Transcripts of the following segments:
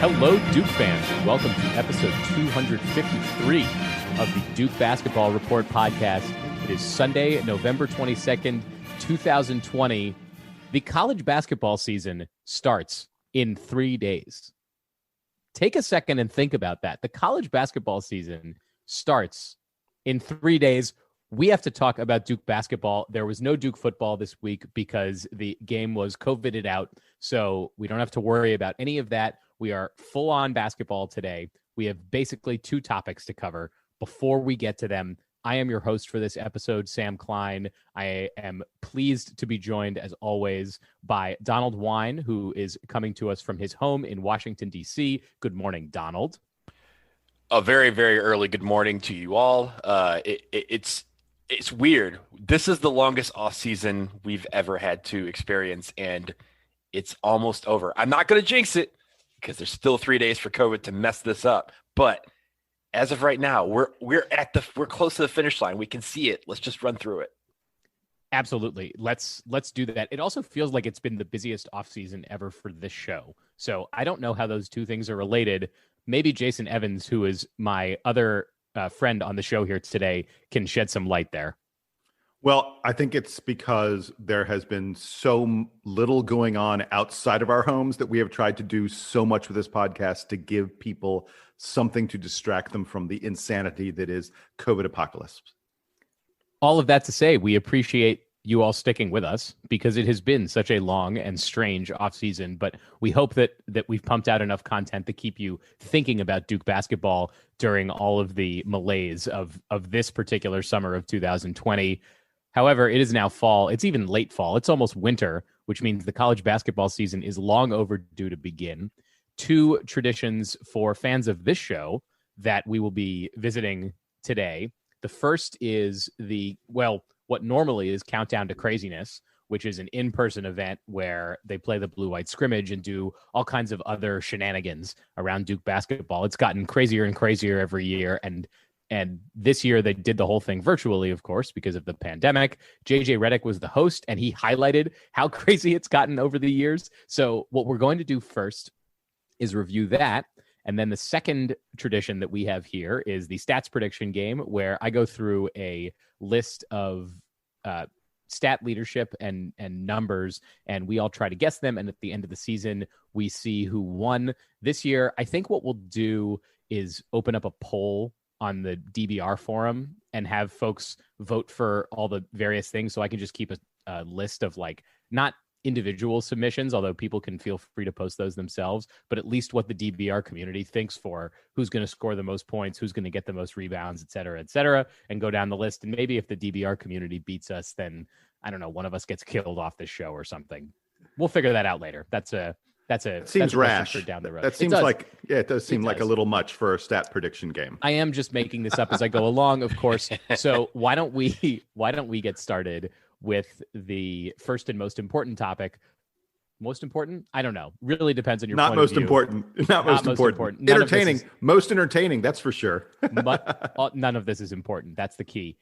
Hello, Duke fans, and welcome to episode 253 of the Duke Basketball Report podcast. It is Sunday, November 22nd, 2020. The college basketball season starts in 3 days. Take a second and think about that. The college basketball season starts in 3 days. We have to talk about Duke basketball. There was no Duke football this week because the game was COVIDed out, so we don't have to worry about any of that. We are full on basketball today. We have basically two topics to cover. Before we get to them, I am your host for this episode, Sam Klein. I am pleased to be joined, as always, by Donald Wine, who is coming to us from his home in Washington, D.C. Good morning, Donald. A very, very early good morning to you all. It's weird. This is the longest off season we've ever had to experience, and it's almost over. I'm not going to jinx it, because there's still 3 days for COVID to mess this up. But as of right now, we're close to the finish line. We can see it. Let's just run through it. Absolutely. Let's do that. It also feels like it's been the busiest offseason ever for this show. So I don't know how those two things are related. Maybe Jason Evans, who is my other friend on the show here today, can shed some light there. Well, I think it's because there has been so little going on outside of our homes that we have tried to do so much with this podcast to give people something to distract them from the insanity that is COVID apocalypse. All of that to say, we appreciate you all sticking with us because it has been such a long and strange offseason, but we hope that we've pumped out enough content to keep you thinking about Duke basketball during all of the malaise of this particular summer of 2020. However, it is now fall. It's even late fall. It's almost winter, which means the college basketball season is long overdue to begin. Two traditions for fans of this show that we will be visiting today. The first is what normally is Countdown to Craziness, which is an in-person event where they play the blue-white scrimmage and do all kinds of other shenanigans around Duke basketball. It's gotten crazier and crazier every year, and this year they did the whole thing virtually, of course, because of the pandemic. JJ Redick was the host, and he highlighted how crazy it's gotten over the years. So what we're going to do first is review that. And then the second tradition that we have here is the stats prediction game, where I go through a list of stat leadership and numbers, and we all try to guess them. And at the end of the season, we see who won. This year, I think what we'll do is open up a poll on the DBR forum and have folks vote for all the various things. So I can just keep a list of not individual submissions, although people can feel free to post those themselves, but at least what the DBR community thinks for who's going to score the most points, who's going to get the most rebounds, et cetera, and go down the list. And maybe if the DBR community beats us, then I don't know, one of us gets killed off this show or something. We'll figure that out later. Seems rash. Down the road. That seems it does seem like a little much for a stat prediction game. I am just making this up as I go along, of course. So why don't we get started with the first and most important topic? Most important? I don't know. Really depends on your point of view. Not most important. Entertaining. Most entertaining, that's for sure. But none of this is important. That's the key.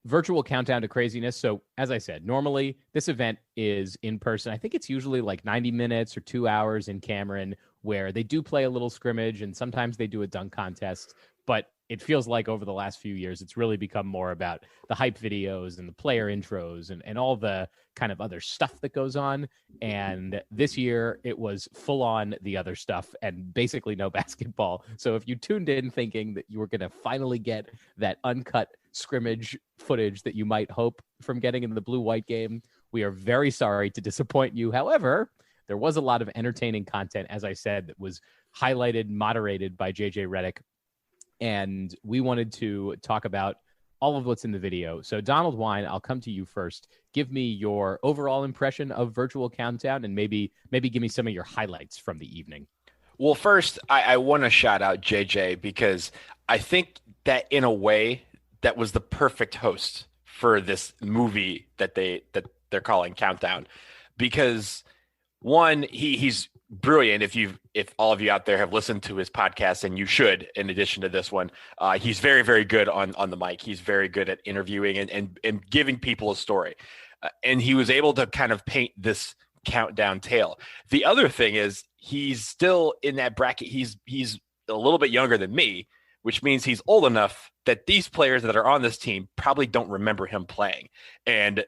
Virtual Countdown to Craziness. So as I said, normally this event is in person. I think it's usually 90 minutes or 2 hours in Cameron, where they do play a little scrimmage and sometimes they do a dunk contest. But it feels like over the last few years, it's really become more about the hype videos and the player intros and all the kind of other stuff that goes on. And this year it was full on the other stuff and basically no basketball. So if you tuned in thinking that you were going to finally get that uncut scrimmage footage that you might hope from getting in the blue-white game, we are very sorry to disappoint you. However, there was a lot of entertaining content, as I said, that was highlighted, moderated by JJ Redick. And we wanted to talk about all of what's in the video. So Donald Wine, I'll come to you first. Give me your overall impression of Virtual Countdown and maybe give me some of your highlights from the evening. Well, first, I want to shout out JJ because I think that in a way that was the perfect host for this movie that they're calling Countdown, because one, he's brilliant. If all of you out there have listened to his podcast, and you should, in addition to this one, he's very, very good on the mic. He's very good at interviewing and giving people a story. And he was able to kind of paint this countdown tale. The other thing is he's still in that bracket. He's a little bit younger than me, which means he's old enough that these players that are on this team probably don't remember him playing. And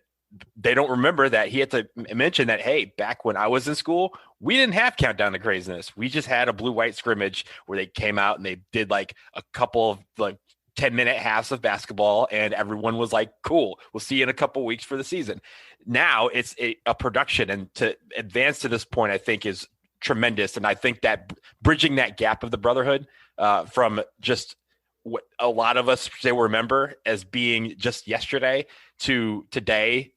they don't remember that he had to mention that, hey, back when I was in school, we didn't have Countdown to Craziness. We just had a blue-white scrimmage where they came out and they did like a couple of like 10-minute halves of basketball, and everyone was like, cool, we'll see you in a couple weeks for the season. Now it's a production, and to advance to this point, I think is tremendous. And I think that bridging that gap of the Brotherhood from just what a lot of us say we remember as being just yesterday to today,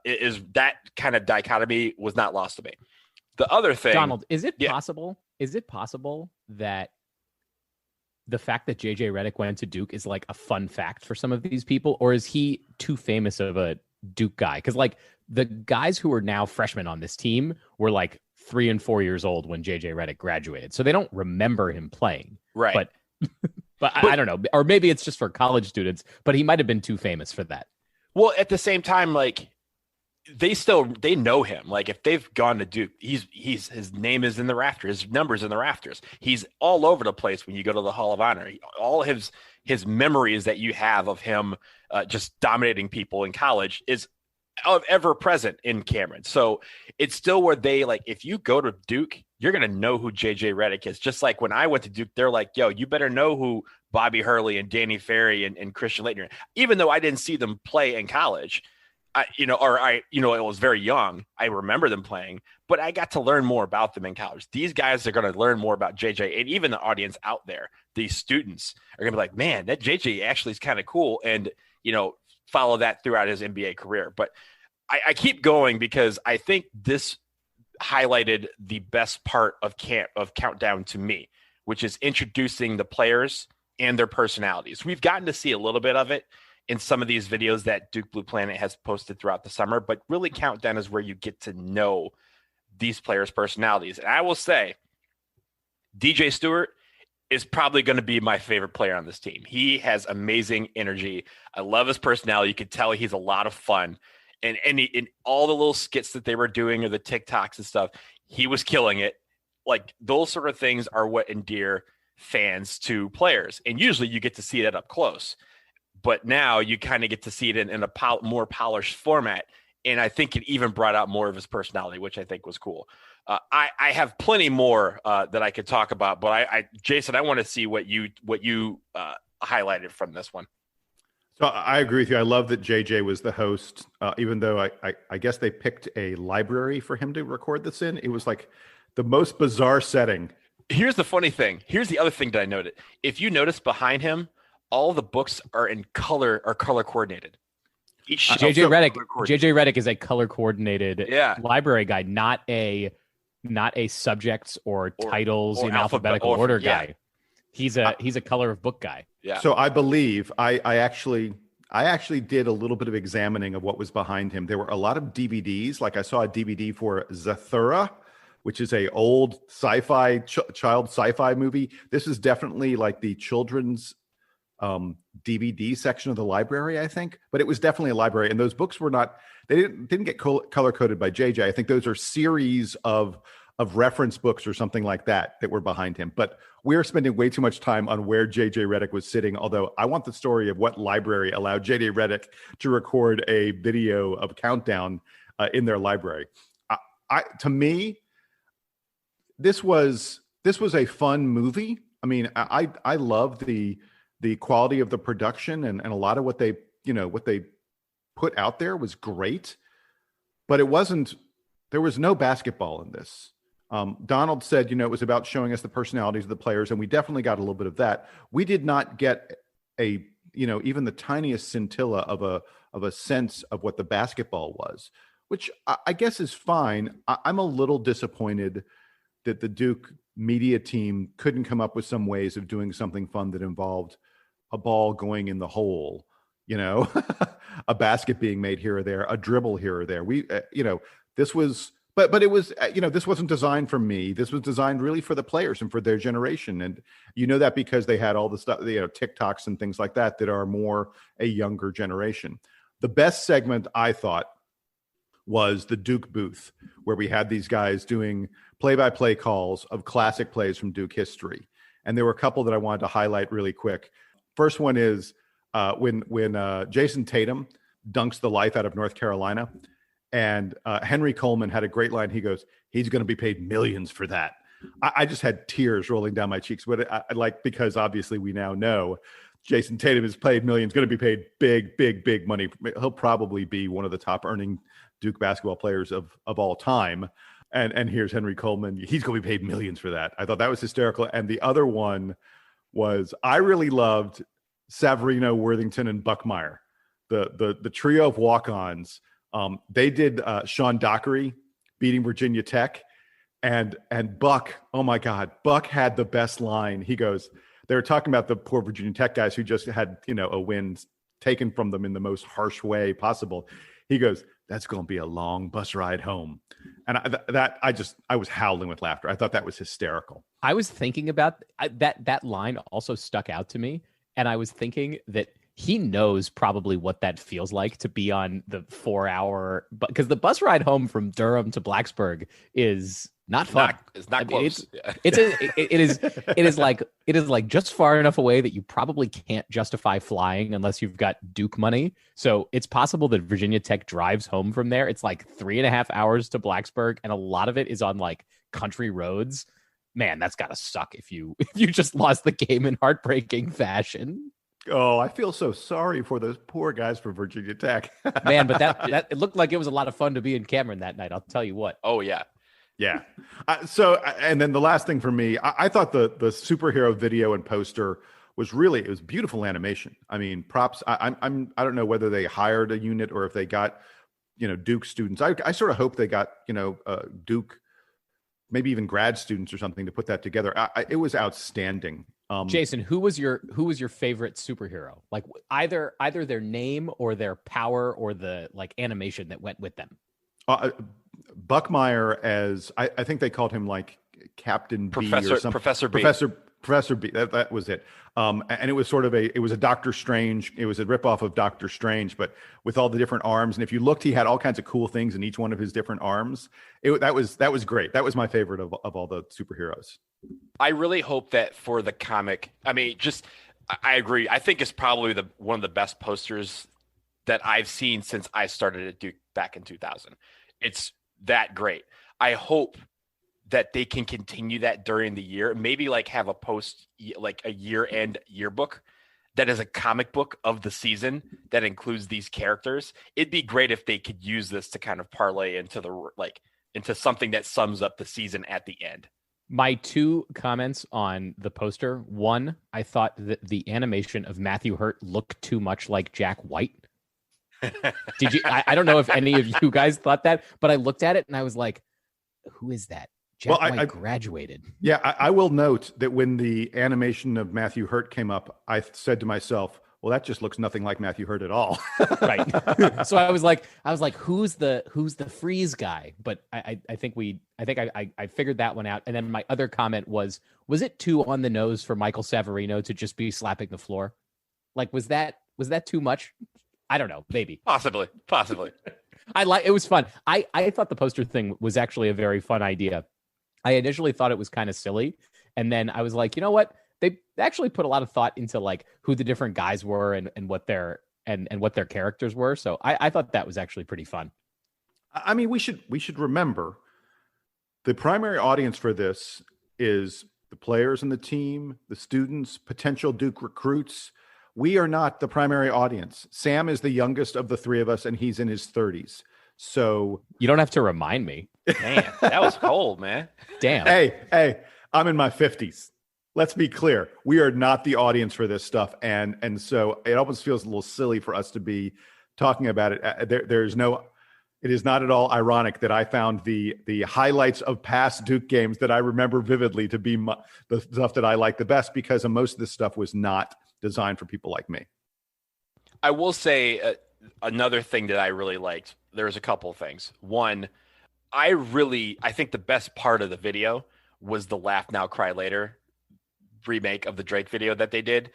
is that kind of dichotomy was not lost to me. The other thing, Donald, is it possible? Is it possible that the fact that JJ Redick went to Duke is like a fun fact for some of these people, or is he too famous of a Duke guy? Because like the guys who are now freshmen on this team were like 3 and 4 years old when JJ Redick graduated, so they don't remember him playing. Right. But I don't know, or maybe it's just for college students. But he might have been too famous for that. Well, at the same time, like they know him. Like if they've gone to Duke, he's his name is in the rafters, his numbers in the rafters. He's all over the place when you go to the Hall of Honor. All his memories that you have of him just dominating people in college is ever present in Cameron. So it's still where they like, if you go to Duke, you're going to know who JJ Redick is. Just like when I went to Duke, they're like, yo, you better know who Bobby Hurley and Danny Ferry and Christian Laettner, even though I didn't see them play in college, I was very young. I remember them playing, but I got to learn more about them in college. These guys are going to learn more about JJ, and even the audience out there, these students are going to be like, man, that JJ actually is kind of cool. And, follow that throughout his NBA career. But I keep going because I think this highlighted the best part of Countdown to me, which is introducing the players and their personalities. We've gotten to see a little bit of it in some of these videos that Duke Blue Planet has posted throughout the summer, but really Countdown is where you get to know these players' personalities. And I will say, DJ Steward is probably going to be my favorite player on this team. He has amazing energy. I love his personality. You can tell he's a lot of fun. And in all the little skits that they were doing or the TikToks and stuff, he was killing it. Like those sort of things are what endear fans to players. And usually you get to see that up close. But now you kind of get to see it in a more polished format. And I think it even brought out more of his personality, which I think was cool. I have plenty more that I could talk about, but Jason, I want to see what you highlighted from this one. So I agree with you. I love that JJ was the host, even though I guess they picked a library for him to record this in. It was like the most bizarre setting. Here's the funny thing. Here's the other thing that I noted. If you notice behind him, all the books are in color, are color coordinated. JJ Redick is a color coordinated library guy, not a subjects or titles in alphabetical order guy. He's a color of book guy. Yeah. So I believe I actually did a little bit of examining of what was behind him. There were a lot of DVDs. Like I saw a DVD for Zathura, which is a old sci-fi child sci-fi movie. This is definitely like the children's DVD section of the library, I think, but it was definitely a library. And those books were not, they didn't get color coded by JJ. I think those are series of reference books or something like that were behind him. But we're spending way too much time on where JJ Redick was sitting. Although I want the story of what library allowed JJ Redick to record a video of Countdown in their library. To me, this was a fun movie. I mean, I love the quality of the production and a lot of what they put out there was great, but there was no basketball in this. Donald said, it was about showing us the personalities of the players, and we definitely got a little bit of that. We did not get even the tiniest scintilla of a sense of what the basketball was, which I guess is fine. I'm a little disappointed that the Duke media team couldn't come up with some ways of doing something fun that involved a ball going in the hole, a basket being made here or there, a dribble here or there. This was, but it was, this wasn't designed for me. This was designed really for the players and for their generation. And that because they had all the stuff, TikToks and things like that are more a younger generation. The best segment I thought was the Duke booth, where we had these guys doing play-by-play calls of classic plays from Duke history. And there were a couple that I wanted to highlight really quick. First one is when Jason Tatum dunks the life out of North Carolina, and Henry Coleman had a great line. He goes, "He's going to be paid millions for that." I just had tears rolling down my cheeks. But I like, because obviously we now know Jason Tatum is paid millions, going to be paid big money. He'll probably be one of the top earning Duke basketball players of all time. And here's Henry Coleman. He's going to be paid millions for that. I thought that was hysterical. And the other one was, I really loved Savarino, Worthington, and Buckmeyer, the trio of walk-ons. They did Sean Dockery beating Virginia Tech. And Buck, oh my God, Buck had the best line. He goes, they were talking about the poor Virginia Tech guys who just had, a win taken from them in the most harsh way possible. He goes, "That's going to be a long bus ride home." And I was howling with laughter. I thought that was hysterical. I was thinking about that line also stuck out to me. And I was thinking that he knows probably what that feels like to be on the 4-hour, because the bus ride home from Durham to Blacksburg is not fun. It's not close. It is like just far enough away that you probably can't justify flying unless you've got Duke money. So it's possible that Virginia Tech drives home from there. It's like 3.5 hours to Blacksburg, and a lot of it is on like country roads. Man, that's gotta suck if you just lost the game in heartbreaking fashion. Oh, I feel so sorry for those poor guys from Virginia Tech. Man, but that it looked like it was a lot of fun to be in Cameron that night. I'll tell you what. Oh yeah. Yeah. And then the last thing for me, I thought the superhero video and poster was it was beautiful animation. I mean, props. I don't know whether they hired a unit or if they got, Duke students. I sort of hope they got, Duke, maybe even grad students or something to put that together. It was outstanding. Jason, who was your favorite superhero? Like either their name or their power or the like animation that went with them. Buckmeyer, as I think they called him like Captain B or something. Professor B. That was it. And it was sort of it was a Doctor Strange. It was a ripoff of Doctor Strange, but with all the different arms. And if you looked, he had all kinds of cool things in each one of his different arms. That was great. That was my favorite of all the superheroes. I really hope that for the comic, I agree. I think it's probably one of the best posters that I've seen since I started at Duke back in 2000. It's that great. I hope that they can continue that during the year. Maybe like have a a year-end yearbook that is a comic book of the season that includes these characters. It'd be great if they could use this to kind of parlay into something that sums up the season at the end. My two comments on the poster. One, I thought that the animation of Matthew Hurt looked too much like Jack White. Did you? I don't know if any of you guys thought that, but I looked at it and I was like, who is that? Jack White graduated. Yeah, I will note that when the animation of Matthew Hurt came up, I said to myself, well, that just looks nothing like Matthew Hurt at all. Right. So I was like, who's the freeze guy? But I think I figured that one out. And then my other comment was it too on the nose for Michael Savarino to just be slapping the floor? Like, was that too much? I don't know. Maybe. Possibly. It was fun. I thought the poster thing was actually a very fun idea. I initially thought it was kind of silly. And then I was like, you know what? They actually put a lot of thought into like who the different guys were and what their characters were. So I thought that was actually pretty fun. I mean, we should remember the primary audience for this is the players in the team, the students, potential Duke recruits. We are not the primary audience. Sam is the youngest of the three of us, and he's in his 30s. So you don't have to remind me. Man, that was cold, man. Damn. Hey, I'm in my 50s. Let's be clear. We are not the audience for this stuff. And so it almost feels a little silly for us to be talking about it. It is not at all ironic that I found the highlights of past Duke games that I remember vividly to be the stuff that I like the best, because most of this stuff was not designed for people like me. I will say another thing that I really liked. There's a couple of things. One, I think the best part of the video was the Laugh Now, Cry Later remake of the Drake video that they did.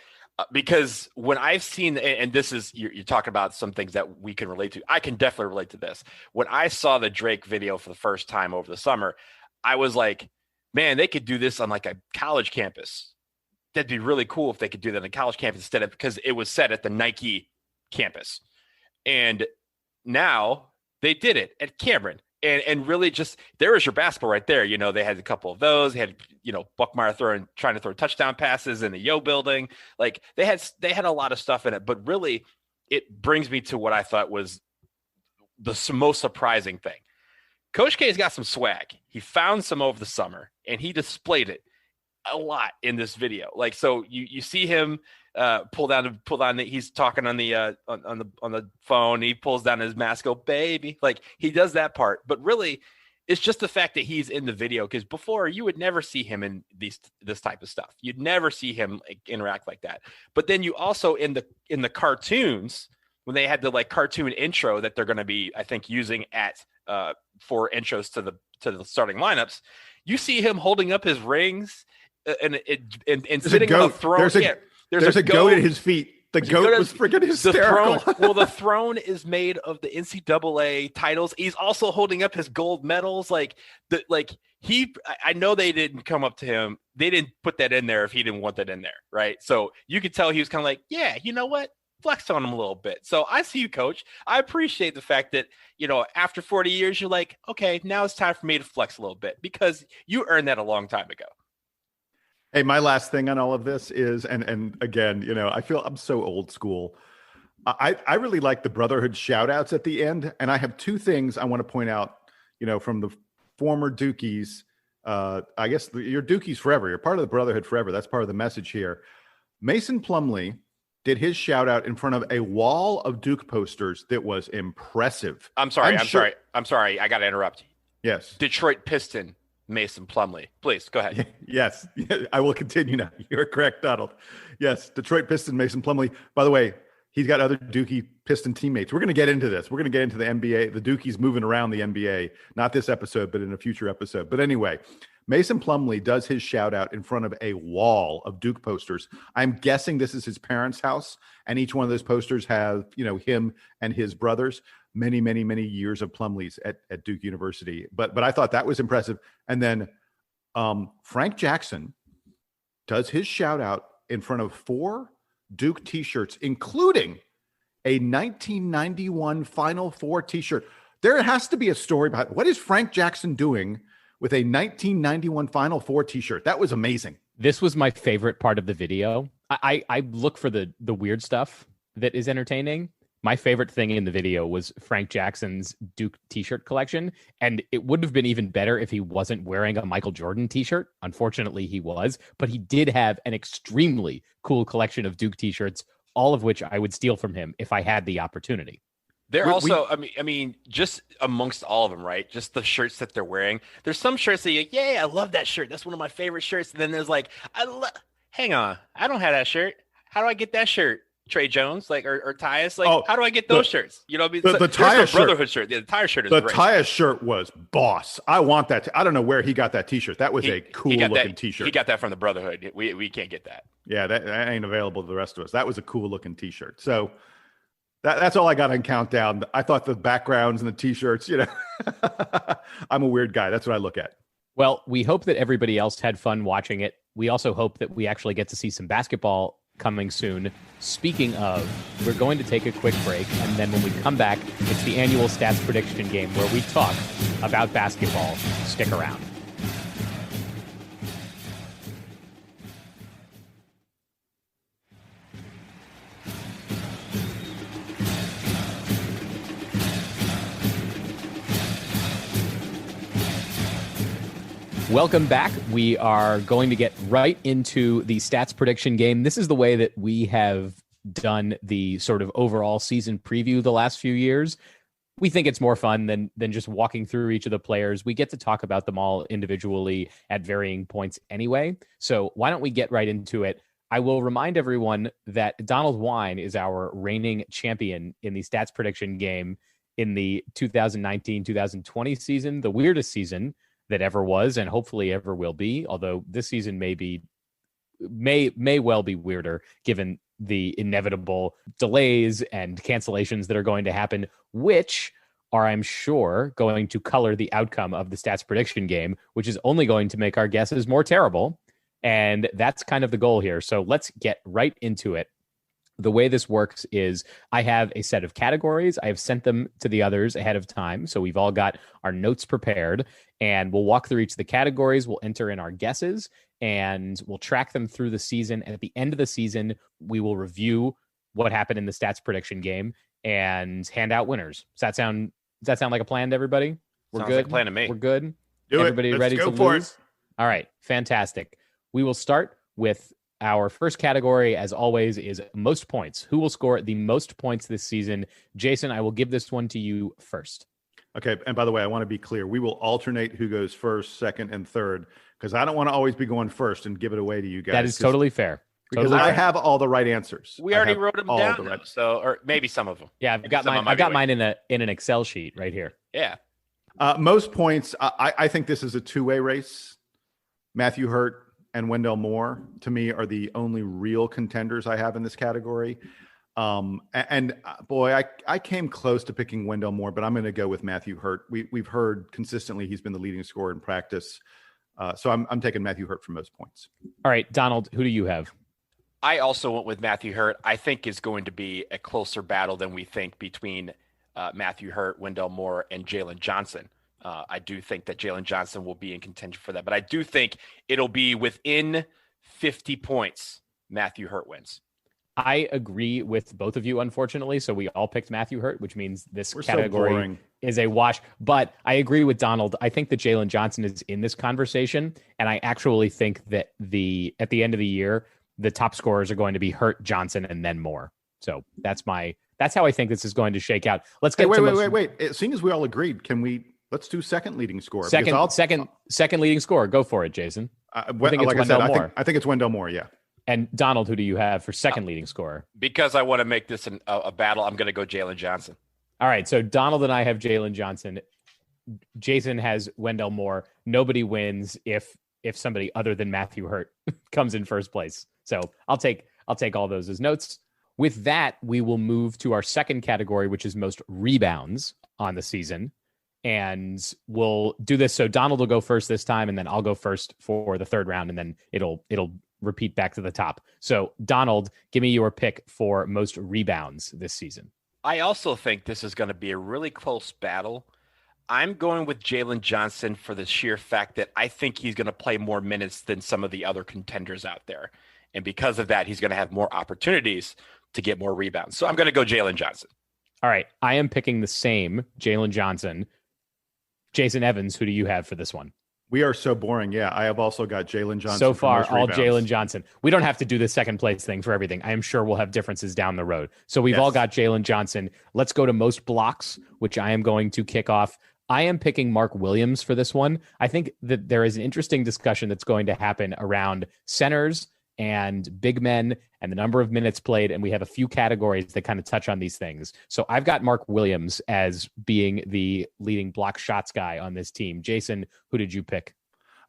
Because when I've seen, and this is, you're talking about some things that we can relate to. I can definitely relate to this. When I saw the Drake video for the first time over the summer, I was like, man, they could do this on like a college campus. That'd be really cool if they could do that on a college campus instead of, because it was set at the Nike campus. And now they did it at Cameron. And really just, there was your basketball right there. You know, they had a couple of those. They had, you know, Buckmeyer trying to throw touchdown passes in the Yo building. Like they had a lot of stuff in it, but really it brings me to what I thought was the most surprising thing. Coach K's got some swag. He found some over the summer and he displayed it a lot in this video. Like, so you see him pull down he's talking on the phone. He pulls down his mask, go baby. Like he does that part, but really it's just the fact that he's in the video. Cause before you would never see him in this type of stuff. You'd never see him like, interact like that. But then you also in the cartoons, when they had the like cartoon intro that they're going to be, I think, using at for intros to the starting lineups, you see him holding up his rings and sitting on a throne. There's a goat at his feet. The goat was freaking hysterical. The throne is made of the NCAA titles. He's also holding up his gold medals. I know they didn't come up to him. They didn't put that in there if he didn't want that in there, right? So you could tell he was kind of like, yeah, you know what? Flex on him a little bit. So I see you, Coach. I appreciate the fact that, you know, after 40 years, you're like, okay, now it's time for me to flex a little bit because you earned that a long time ago. Hey, my last thing on all of this is, and again, you know, I feel I'm so old school. I really like the Brotherhood shout outs at the end. And I have two things I want to point out, you know, from the former Dukies. I guess you're Dukies forever. You're part of the Brotherhood forever. That's part of the message here. Mason Plumlee did his shout out in front of a wall of Duke posters that was impressive. I'm sorry. I got to interrupt. Yes. Detroit Piston. Mason Plumlee. Please go ahead. Yes. I will continue now. You're correct, Donald. Yes. Detroit Piston, Mason Plumlee. By the way, he's got other Dookie Piston teammates. We're going to get into this. We're going to get into the NBA, the Dookies moving around the NBA, not this episode, but in a future episode. But anyway, Mason Plumlee does his shout out in front of a wall of Duke posters. I'm guessing this is his parents' house. And each one of those posters have, you know, him and his brothers. Many, many, many years of Plumlee's at Duke University. But I thought that was impressive. And then Frank Jackson does his shout out in front of 4 Duke t-shirts, including a 1991 Final Four t-shirt. There has to be a story behind what is Frank Jackson doing with a 1991 Final Four t-shirt. That was amazing. This was my favorite part of the video. I look for the weird stuff that is entertaining. My favorite thing in the video was Frank Jackson's Duke t-shirt collection. And it would have been even better if he wasn't wearing a Michael Jordan t-shirt. Unfortunately, he was. But he did have an extremely cool collection of Duke t-shirts, all of which I would steal from him if I had the opportunity. They're also, I mean, just amongst all of them, right? Just the shirts that they're wearing. There's some shirts that you're like, yeah, I love that shirt. That's one of my favorite shirts. And then there's like, hang on, I don't have that shirt. How do I get that shirt? Trey Jones, like, or Tyus, like, how do I get those shirts? You know, the Tyus Brotherhood shirt. Yeah, the Tyus shirt is the great. Tyus shirt was boss. I want that. I don't know where he got that t-shirt. That was a cool looking t-shirt. He got that from the Brotherhood. We can't get that. Yeah, that ain't available to the rest of us. That was a cool looking t-shirt. So that's all I got on Countdown. I thought the backgrounds and the t-shirts, you know, I'm a weird guy. That's what I look at. Well, we hope that everybody else had fun watching it. We also hope that we actually get to see some basketball coming soon. Speaking of, we're going to take a quick break, and then when we come back, it's the annual stats prediction game where we talk about basketball. Stick around. Welcome back. We are going to get right into the stats prediction game. This is the way that we have done the sort of overall season preview the last few years. We think it's more fun than just walking through each of the players. We get to talk about them all individually at varying points anyway. So why don't we get right into it? I will remind everyone that Donald Wine is our reigning champion in the stats prediction game in the 2019-2020 season, the weirdest season that ever was and hopefully ever will be, although this season may well be weirder given the inevitable delays and cancellations that are going to happen, which are, I'm sure, going to color the outcome of the stats prediction game, which is only going to make our guesses more terrible. And that's kind of the goal here. So let's get right into it. The way this works is I have a set of categories. I have sent them to the others ahead of time. So we've all got our notes prepared, and we'll walk through each of the categories. We'll enter in our guesses, and we'll track them through the season. And at the end of the season, we will review what happened in the stats prediction game and hand out winners. Does that sound like a plan to everybody? We're Sounds good. like a plan to me. We're good. Do Everybody it. ready Let's to go for lose? it. All right. Fantastic. We will start with our first category, as always, is most points. Who will score the most points this season? Jason, I will give this one to you first. Okay. And by the way, I want to be clear. We will alternate who goes first, second, and third, because I don't want to always be going first and give it away to you guys. That is totally fair. Because Totally I fair. have all the right answers. We I already have wrote them all down, the though, right- so or maybe some of them. Yeah, I've got Some of mine. them I've got might mine in an Excel sheet right here. Yeah. Most points. I think this is a two-way race. Matthew Hurt and Wendell Moore, to me, are the only real contenders I have in this category. Boy, I came close to picking Wendell Moore, but I'm going to go with Matthew Hurt. We've heard consistently he's been the leading scorer in practice. So I'm taking Matthew Hurt for most points. All right, Donald, who do you have? I also went with Matthew Hurt. I think is going to be a closer battle than we think between Matthew Hurt, Wendell Moore, and Jalen Johnson. I do think that Jalen Johnson will be in contention for that, but I do think it'll be within 50 points. Matthew Hurt wins. I agree with both of you, unfortunately. So we all picked Matthew Hurt, which means this We're so category boring. is a wash. But I agree with Donald. I think that Jalen Johnson is in this conversation, and I actually think that at the end of the year, the top scorers are going to be Hurt, Johnson, and then Moore. So that's how I think this is going to shake out. Let's get wait. Seeing as we all agreed, let's do second leading scorer. Second leading scorer. Go for it, Jason. I think it's Wendell Moore. Yeah. And Donald, who do you have for second leading scorer? Because I want to make this a battle, I'm going to go Jalen Johnson. All right. So Donald and I have Jalen Johnson. Jason has Wendell Moore. Nobody wins if somebody other than Matthew Hurt comes in first place. So I'll take all those as notes. With that, we will move to our second category, which is most rebounds on the season. And we'll do this. So Donald will go first this time, and then I'll go first for the third round, and then it'll repeat back to the top. So Donald, give me your pick for most rebounds this season. I also think this is going to be a really close battle. I'm going with Jalen Johnson for the sheer fact that I think he's going to play more minutes than some of the other contenders out there. And because of that, he's going to have more opportunities to get more rebounds. So I'm going to go Jalen Johnson. All right. I am picking the same Jalen Johnson. Jason Evans, who do you have for this one? We are so boring. Yeah, I have also got Jalen Johnson. So far, for all most Jalen rebounds. Johnson. We don't have to do the second place thing for everything. I am sure we'll have differences down the road. So we've all got Jalen Johnson. Let's go to most blocks, which I am going to kick off. I am picking Mark Williams for this one. I think that there is an interesting discussion that's going to happen around centers and big men and the number of minutes played. And we have a few categories that kind of touch on these things. So I've got Mark Williams as being the leading block shots guy on this team. Jason, who did you pick?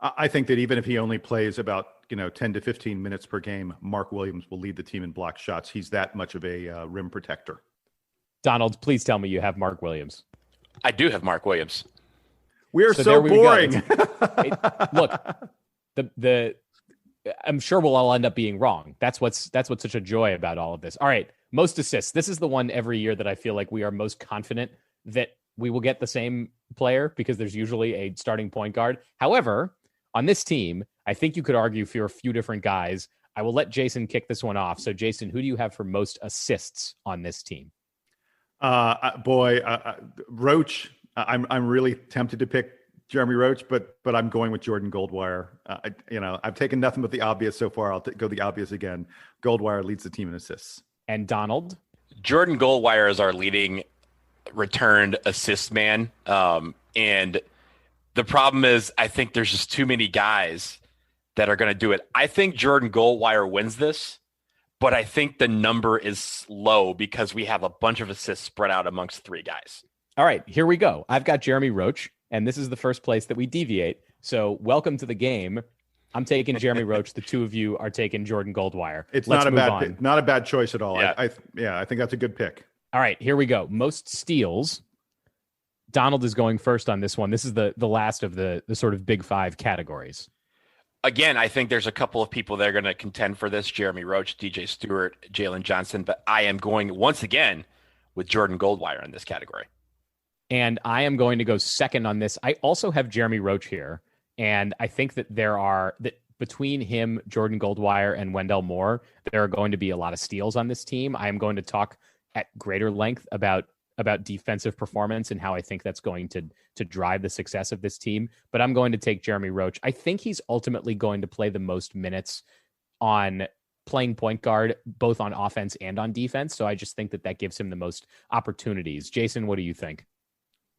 I think that even if he only plays about 10 to 15 minutes per game, Mark Williams will lead the team in block shots. He's that much of a rim protector. Donald, please tell me you have Mark Williams. I do have Mark Williams. We are so boring. Look, I'm sure we'll all end up being wrong. That's what's such a joy about all of this. All right, most assists. This is the one every year that I feel like we are most confident that we will get the same player because there's usually a starting point guard. However, on this team, I think you could argue for a few different guys. I will let Jason kick this one off. So, Jason, who do you have for most assists on this team? Roach. I'm really tempted to pick Jeremy Roach, but I'm going with Jordan Goldwire. I've taken nothing but the obvious so far. I'll go the obvious again. Goldwire leads the team in assists. And Donald? Jordan Goldwire is our leading returned assist man. And the problem is I think there's just too many guys that are going to do it. I think Jordan Goldwire wins this, but I think the number is low because we have a bunch of assists spread out amongst three guys. All right, here we go. I've got Jeremy Roach, and this is the first place that we deviate. So welcome to the game. I'm taking Jeremy Roach. The two of you are taking Jordan Goldwire. It's Let's not a bad choice at all. Yeah. I think that's a good pick. All right, here we go. Most steals. Donald is going first on this one. This is the last of the sort of big five categories. Again, I think there's a couple of people that are going to contend for this: Jeremy Roach, DJ Steward, Jalen Johnson. But I am going once again with Jordan Goldwire in this category. And I am going to go second on this. I also have Jeremy Roach here. And I think that that between him, Jordan Goldwire, and Wendell Moore, there are going to be a lot of steals on this team. I am going to talk at greater length about defensive performance and how I think that's going to drive the success of this team. But I'm going to take Jeremy Roach. I think he's ultimately going to play the most minutes on playing point guard, both on offense and on defense. So I just think that gives him the most opportunities. Jason, what do you think?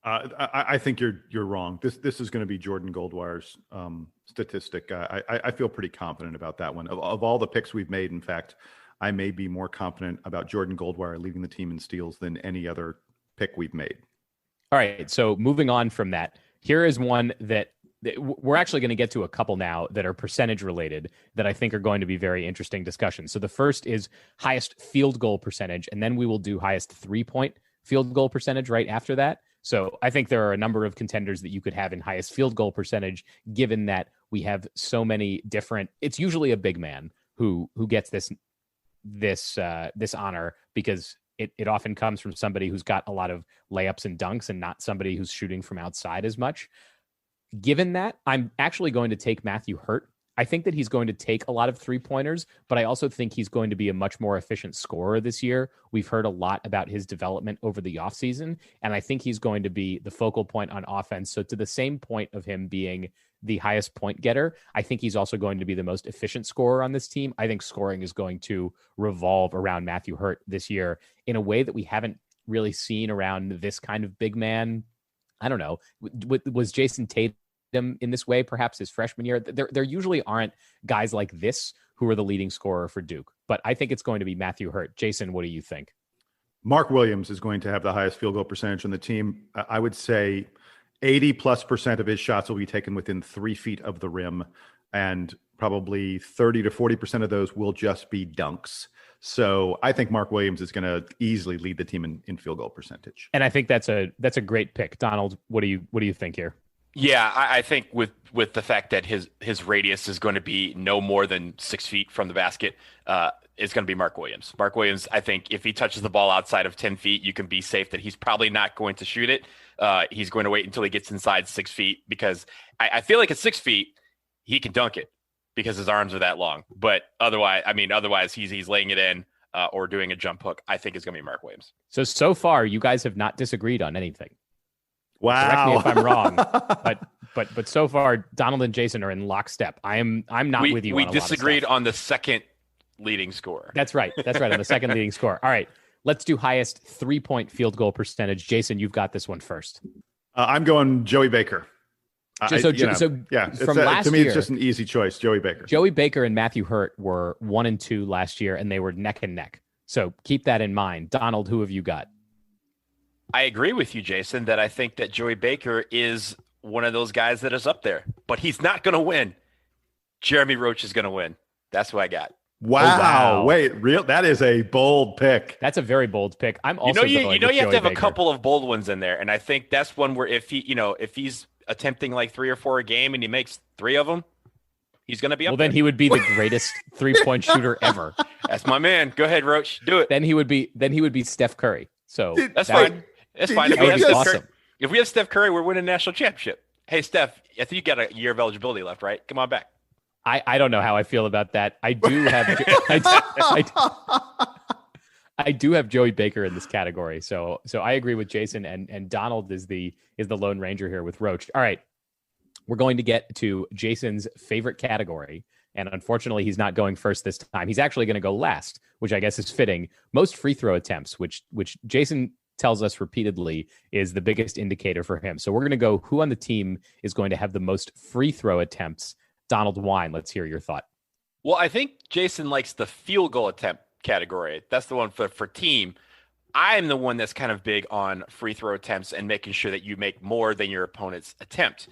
I think you're wrong. This is going to be Jordan Goldwire's statistic. I feel pretty confident about that one. Of all the picks we've made, in fact, I may be more confident about Jordan Goldwire leading the team in steals than any other pick we've made. All right. So moving on from that, here is one that we're actually going to get to a couple now that are percentage related that I think are going to be very interesting discussions. So the first is highest field goal percentage, and then we will do highest 3-point field goal percentage right after that. So I think there are a number of contenders that you could have in highest field goal percentage, given that we have so many different. It's usually a big man who gets this honor, because it often comes from somebody who's got a lot of layups and dunks and not somebody who's shooting from outside as much. Given that, I'm actually going to take Matthew Hurt. I think that he's going to take a lot of 3-pointers, but I also think he's going to be a much more efficient scorer this year. We've heard a lot about his development over the offseason, and I think he's going to be the focal point on offense. So to the same point of him being the highest point getter, I think he's also going to be the most efficient scorer on this team. I think scoring is going to revolve around Matthew Hurt this year in a way that we haven't really seen around this kind of big man. I don't know. Was Jason Tatum in this way perhaps his freshman year? There usually aren't guys like this who are the leading scorer for Duke, but I think it's going to be Matthew Hurt. Jason, what do you think? Mark Williams is going to have the highest field goal percentage on the team. I would say 80+% of his shots will be taken within 3 feet of the rim, and probably 30 to 40% of those will just be dunks. So I think Mark Williams is going to easily lead the team in field goal percentage. And I think that's a great pick. Donald, what do you think here? Yeah, I think with the fact that his radius is going to be no more than 6 feet from the basket, is going to be Mark Williams. Mark Williams, I think if he touches the ball outside of 10 feet, you can be safe that he's probably not going to shoot it. He's going to wait until he gets inside 6 feet, because I feel like at 6 feet, he can dunk it because his arms are that long. But otherwise he's laying it in or doing a jump hook. I think it's going to be Mark Williams. So far, you guys have not disagreed on anything. Wow. Correct me if I'm wrong, but so far Donald and Jason are in lockstep. I'm not with you. We on a disagreed lot of stuff. on the second leading scorer. That's right. On the second leading scorer. All right, let's do highest 3-point field goal percentage. Jason, you've got this one first. I'm going Joey Baker. From last to me, year, it's just an easy choice. Joey Baker. Joey Baker and Matthew Hurt were 1 and 2 last year, and they were neck and neck. So keep that in mind. Donald, who have you got? I agree with you, Jason, that I think that Joey Baker is one of those guys that is up there, but he's not going to win. Jeremy Roach is going to win. That's what I got. Wow. Wait, that is a bold pick. That's a very bold pick. I'm also you have to have Baker. a couple of bold ones in there, and I think that's one where if he's attempting like 3 or 4 a game and he makes 3 of them, he's going to be up there. Then he would be the greatest 3-point shooter ever. That's my man. Go ahead, Roach. Do it. Then he would be Steph Curry. So that's fine. That's fine. If we have Steph Curry, we're winning a national championship. Hey, Steph, I think you got a year of eligibility left, right? Come on back. I don't know how I feel about that. I do have I do have Joey Baker in this category. So I agree with Jason, and Donald is the Lone Ranger here with Roach. All right. We're going to get to Jason's favorite category. And unfortunately, he's not going first this time. He's actually going to go last, which I guess is fitting. Most free throw attempts, which Jason tells us repeatedly is the biggest indicator for him. So we're going to go who on the team is going to have the most free throw attempts. Donald Wine, let's hear your thought. Well, I think Jason likes the field goal attempt category. That's the one for team. I'm the one that's kind of big on free throw attempts and making sure that you make more than your opponent's attempt.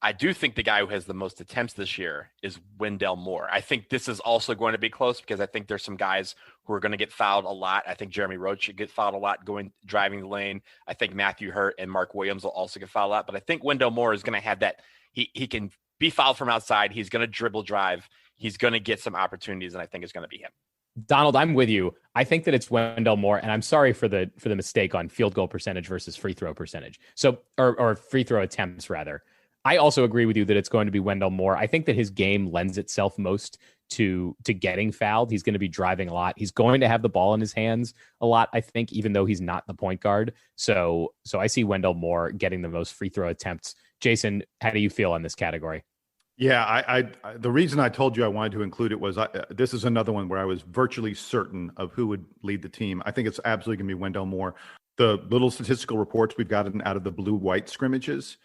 I do think the guy who has the most attempts this year is Wendell Moore. I think this is also going to be close because I think there's some guys who are going to get fouled a lot. I think Jeremy Roach should get fouled a lot driving the lane. I think Matthew Hurt and Mark Williams will also get fouled a lot. But I think Wendell Moore is going to have that. He can be fouled from outside. He's going to dribble drive. He's going to get some opportunities, and I think it's going to be him. Donald, I'm with you. I think that it's Wendell Moore, and I'm sorry for the mistake on field goal percentage versus free throw percentage. So, or free throw attempts rather. I also agree with you that it's going to be Wendell Moore. I think that his game lends itself most to getting fouled. He's going to be driving a lot. He's going to have the ball in his hands a lot, I think, even though he's not the point guard. So I see Wendell Moore getting the most free throw attempts. Jason, how do you feel on this category? Yeah, I the reason I told you I wanted to include it was this is another one where I was virtually certain of who would lead the team. I think it's absolutely going to be Wendell Moore. The little statistical reports we've gotten out of the blue-white scrimmages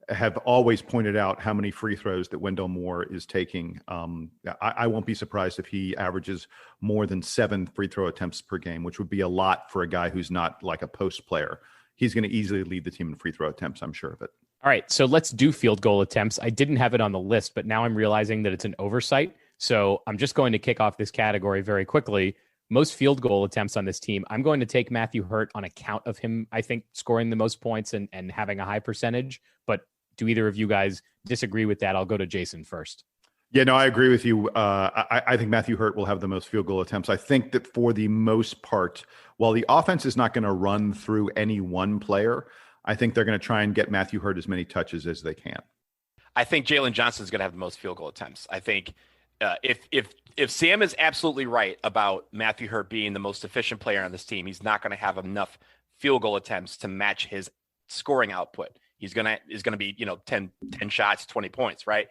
have always pointed out how many free throws that Wendell Moore is taking. I won't be surprised if he averages more than 7 free throw attempts per game, which would be a lot for a guy who's not like a post player. He's going to easily lead the team in free throw attempts, I'm sure of it. All right, so let's do field goal attempts. I didn't have it on the list, but now I'm realizing that it's an oversight. So I'm just going to kick off this category very quickly. Most field goal attempts on this team. I'm going to take Matthew Hurt on account of him, I think, scoring the most points and having a high percentage. But do either of you guys disagree with that? I'll go to Jason first. Yeah, no, I agree with you. I think Matthew Hurt will have the most field goal attempts. I think that for the most part, while the offense is not going to run through any one player, I think they're going to try and get Matthew Hurt as many touches as they can. I think Jalen Johnson is going to have the most field goal attempts. I think if Sam is absolutely right about Matthew Hurt being the most efficient player on this team, he's not going to have enough field goal attempts to match his scoring output. He's going to be, 10 shots, 20 points, right?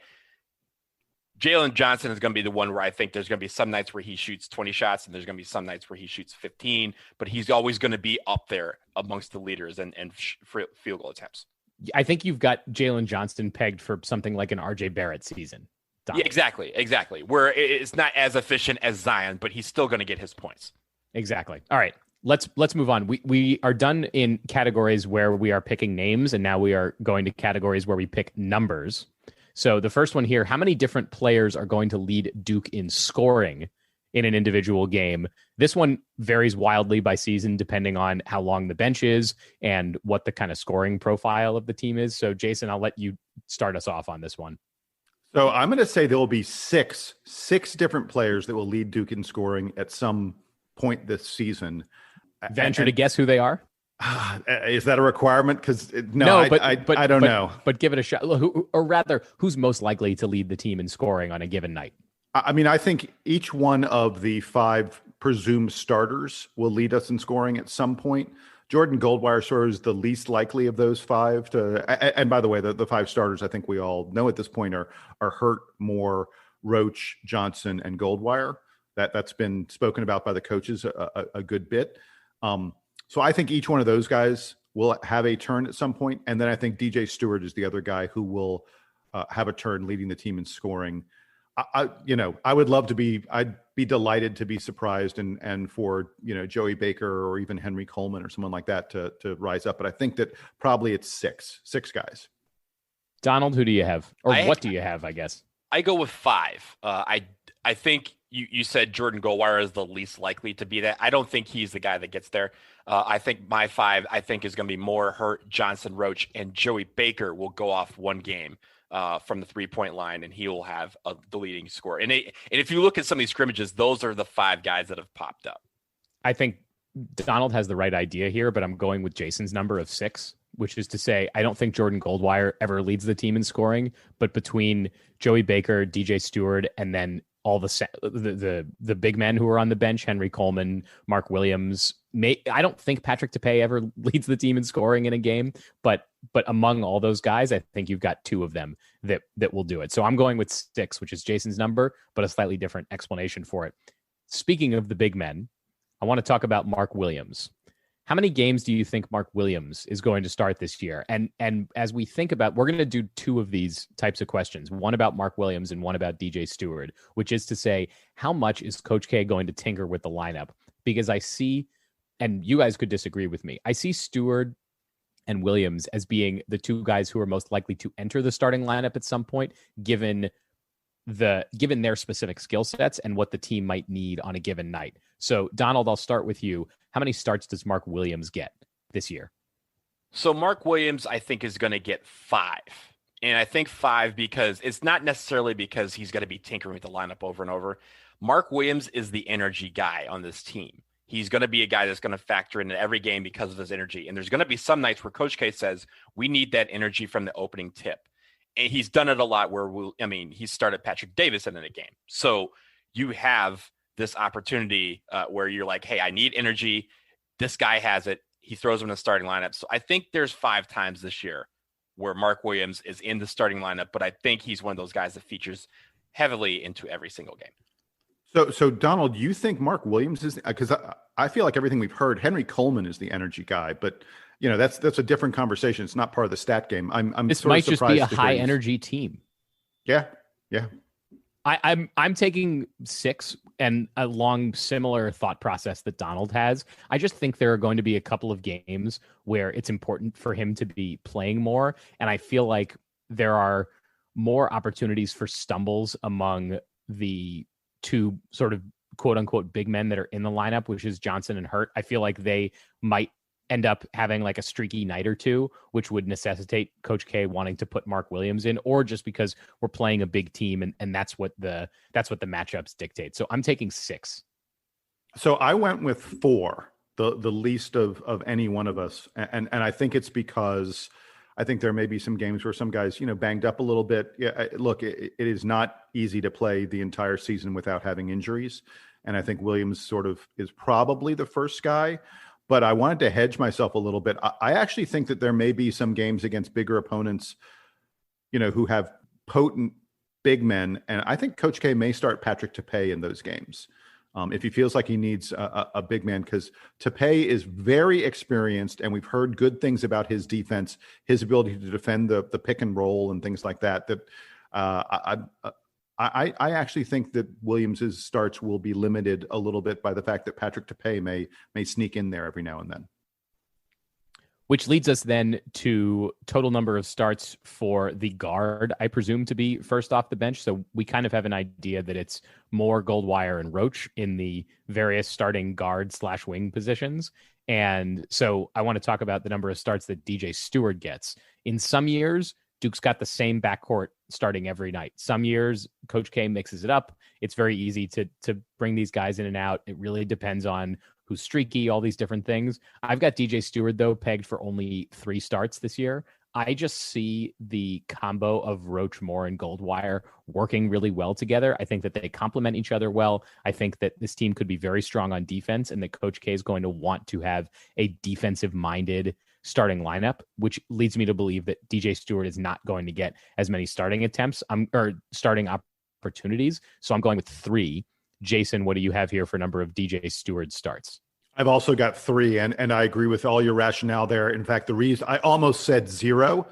Jalen Johnson is going to be the one where I think there's going to be some nights where he shoots 20 shots and there's going to be some nights where he shoots 15, but he's always going to be up there amongst the leaders and field goal attempts. I think you've got Jalen Johnson pegged for something like an RJ Barrett season. Yeah, exactly. Where it's not as efficient as Zion, but he's still going to get his points. Exactly. All right. Let's move on. We are done in categories where we are picking names, and now we are going to categories where we pick numbers. So the first one here, how many different players are going to lead Duke in scoring in an individual game? This one varies wildly by season, depending on how long the bench is and what the kind of scoring profile of the team is. So Jason, I'll let you start us off on this one. So I'm going to say there will be six different players that will lead Duke in scoring at some point this season. Venture to guess who they are? Is that a requirement? Because I don't know. But give it a shot. Or rather, who's most likely to lead the team in scoring on a given night? I mean, I think each one of the 5 presumed starters will lead us in scoring at some point. Jordan Goldwire sort of is the least likely of those 5 to. And by the way, the 5 starters, I think we all know at this point are Hurt, Moore, Roach, Johnson, and Goldwire. That's been spoken about by the coaches a good bit. So I think each one of those guys will have a turn at some point. And then I think DJ Steward is the other guy who will have a turn leading the team in scoring. I would love to be, I'd be delighted to be surprised and for, Joey Baker or even Henry Coleman or someone like that to rise up. But I think that probably it's six guys. Donald, who do you have? Or what do you have, I guess? I go with 5. I think you said Jordan Goldwire is the least likely to be that. I don't think he's the guy that gets there. I think my 5, is going to be Moore, Hurt, Johnson, Roach, and Joey Baker will go off one game from the 3-point line, and he will have the leading score. And if you look at some of these scrimmages, those are the 5 guys that have popped up. I think Donald has the right idea here, but I'm going with Jason's number of 6, which is to say I don't think Jordan Goldwire ever leads the team in scoring, but between Joey Baker, DJ Steward, and then all the big men who are on the bench, Henry Coleman, Mark Williams. I don't think Patrick Tapé ever leads the team in scoring in a game, but among all those guys, I think you've got 2 of them that will do it. So I'm going with 6, which is Jason's number, but a slightly different explanation for it. Speaking of the big men, I want to talk about Mark Williams. How many games do you think Mark Williams is going to start this year? And as we think about, we're going to do 2 of these types of questions, one about Mark Williams and one about DJ Steward, which is to say, how much is Coach K going to tinker with the lineup? Because I see, and you guys could disagree with me, I see Steward and Williams as being the two guys who are most likely to enter the starting lineup at some point, given their specific skill sets and what the team might need on a given night. So, Donald, I'll start with you. How many starts does Mark Williams get this year? So Mark Williams, I think, is going to get 5. And I think 5 because it's not necessarily because he's going to be tinkering with the lineup over and over. Mark Williams is the energy guy on this team. He's going to be a guy that's going to factor into every game because of his energy. And there's going to be some nights where Coach K says, we need that energy from the opening tip. And he's done it a lot where, he started Patrick Davison in a game. So you have this opportunity where you're like, hey, I need energy. This guy has it. He throws him in the starting lineup. So I think there's 5 times this year where Mark Williams is in the starting lineup, but I think he's one of those guys that features heavily into every single game. So Donald, you think Mark Williams is, because I feel like everything we've heard, Henry Coleman is the energy guy, but that's a different conversation. It's not part of the stat game. This might just be a high energy team. Yeah. I'm taking 6 and along similar thought process that Donald has. I just think there are going to be a couple of games where it's important for him to be playing more. And I feel like there are more opportunities for stumbles among the two sort of quote unquote big men that are in the lineup, which is Johnson and Hurt. I feel like they might end up having like a streaky night or two, which would necessitate Coach K wanting to put Mark Williams in, or just because we're playing a big team and that's what the matchups dictate. So I'm taking 6. So I went with 4, the least of any one of us. And I think it's because I think there may be some games where some guys, banged up a little bit. Yeah, look, it is not easy to play the entire season without having injuries. And I think Williams sort of is probably the first guy. But I wanted to hedge myself a little bit. I actually think that there may be some games against bigger opponents, who have potent big men. And I think Coach K may start Patrick Tapé in those games if he feels like he needs a big man, because Tapé is very experienced, and we've heard good things about his defense, his ability to defend the pick and roll and things like that. I actually think that Williams's starts will be limited a little bit by the fact that Patrick Tapé may sneak in there every now and then. Which leads us then to total number of starts for the guard, I presume to be first off the bench. So we kind of have an idea that it's more Goldwire and Roach in the various starting guard/wing positions. And so I want to talk about the number of starts that DJ Steward gets. In some years, Duke's got the same backcourt starting every night. Some years, Coach K mixes it up. It's very easy to bring these guys in and out. It really depends on who's streaky, all these different things. I've got DJ Steward, though, pegged for only 3 starts this year. I just see the combo of Roach, Moore, and Goldwire working really well together. I think that they complement each other well. I think that this team could be very strong on defense, and that Coach K is going to want to have a defensive-minded starting lineup, which leads me to believe that DJ Steward is not going to get as many starting attempts or starting opportunities. So I'm going with 3. Jason, what do you have here for number of DJ Steward starts? I've also got 3, and I agree with all your rationale there. In fact, the reason I almost said 0,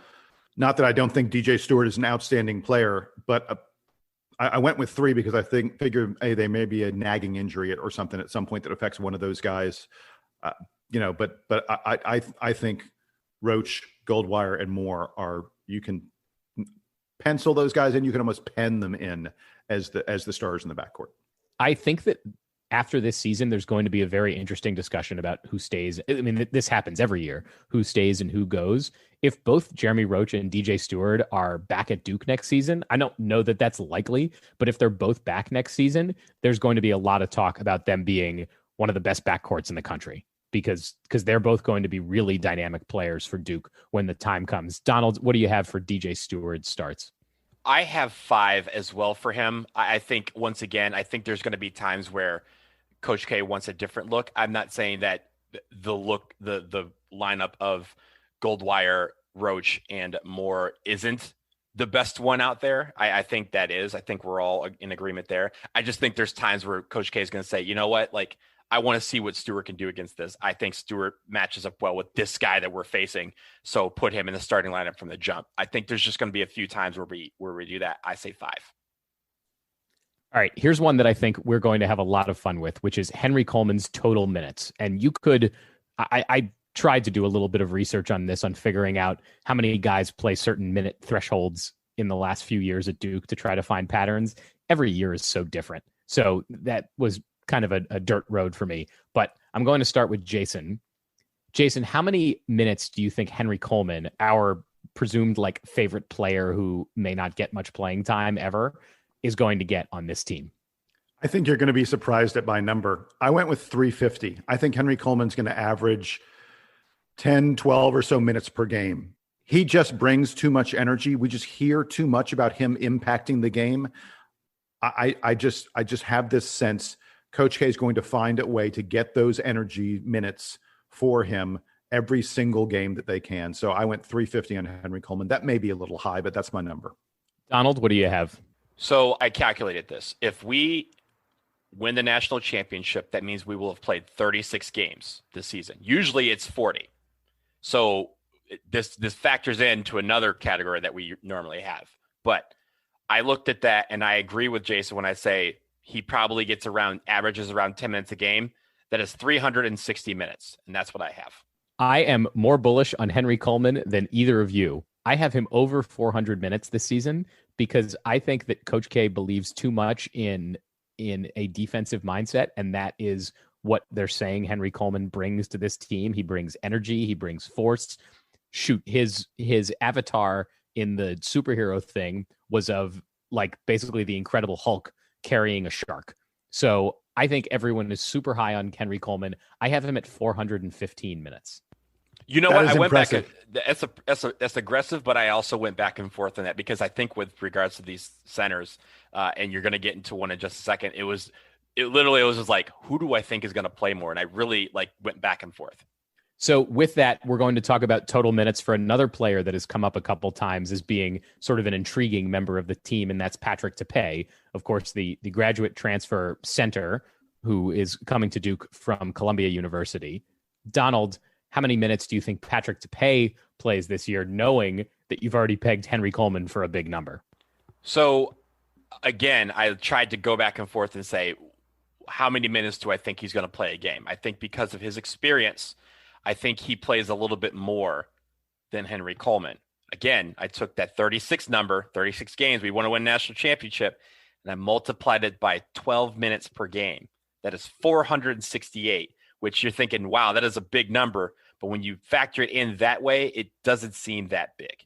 not that I don't think DJ Steward is an outstanding player, but I went with 3 because I figured there may be a nagging injury or something at some point that affects one of those guys. But I think Roach, Goldwire, and Moore you can pencil those guys in. You can almost pen them in as the stars in the backcourt. I think that after this season, there's going to be a very interesting discussion about who stays. I mean, this happens every year, who stays and who goes. If both Jeremy Roach and DJ Steward are back at Duke next season, I don't know that that's likely, but if they're both back next season, there's going to be a lot of talk about them being one of the best backcourts in the country because they're both going to be really dynamic players for Duke when the time comes. Donald, what do you have for DJ Steward starts? I have 5 as well for him. I think, once again, I think there's going to be times where Coach K wants a different look. I'm not saying that the lineup of Goldwire, Roach, and Moore isn't the best one out there. I think that is. I think we're all in agreement there. I just think there's times where Coach K is going to say, you know what, like, I want to see what Stewart can do against this. I think Stewart matches up well with this guy that we're facing. So put him in the starting lineup from the jump. I think there's just going to be a few times where we do that. I say 5. All right, here's one that I think we're going to have a lot of fun with, which is Henry Coleman's total minutes. And you could, I tried to do a little bit of research on this, on figuring out how many guys play certain minute thresholds in the last few years at Duke to try to find patterns. Every year is so different. So that was kind of a dirt road for me. But I'm going to start with Jason. Jason, how many minutes do you think Henry Coleman, our presumed like favorite player who may not get much playing time ever, is going to get on this team? I think you're going to be surprised at my number. I went with 350. I think Henry Coleman's going to average 10, 12 or so minutes per game. He just brings too much energy. We just hear too much about him impacting the game. I just have this sense Coach K is going to find a way to get those energy minutes for him every single game that they can. So I went 350 on Henry Coleman. That may be a little high, but that's my number. Donald, what do you have? So I calculated this. If we win the national championship, that means we will have played 36 games this season. Usually it's 40. So this factors into another category that we normally have. But I looked at that and I agree with Jason when I say he probably averages around 10 minutes a game. That is 360 minutes. And that's what I have. I am more bullish on Henry Coleman than either of you. I have him over 400 minutes this season because I think that Coach K believes too much in a defensive mindset, and that is what they're saying Henry Coleman brings to this team. He brings energy, he brings force. Shoot, his avatar in the superhero thing was of like basically the Incredible Hulk carrying a shark. So I think everyone is super high on Henry Coleman. I have him at 415 minutes. You know what? I went back. That's aggressive, but I also went back and forth on that because I think with regards to these centers, and you're going to get into one in just a second. It was just like, who do I think is going to play more? And I really went back and forth. So with that, we're going to talk about total minutes for another player that has come up a couple times as being sort of an intriguing member of the team, and that's Patrick Tapé, of course, the graduate transfer center who is coming to Duke from Columbia University. Donald, how many minutes do you think Patrick Tapé plays this year, knowing that you've already pegged Henry Coleman for a big number? So, again, I tried to go back and forth and say, how many minutes do I think he's going to play a game? I think because of his experience, I think he plays a little bit more than Henry Coleman. Again, I took that 36 number, 36 games. We want to win a national championship, and I multiplied it by 12 minutes per game. That is 468, which you're thinking, wow, that is a big number. But when you factor it in that way, it doesn't seem that big.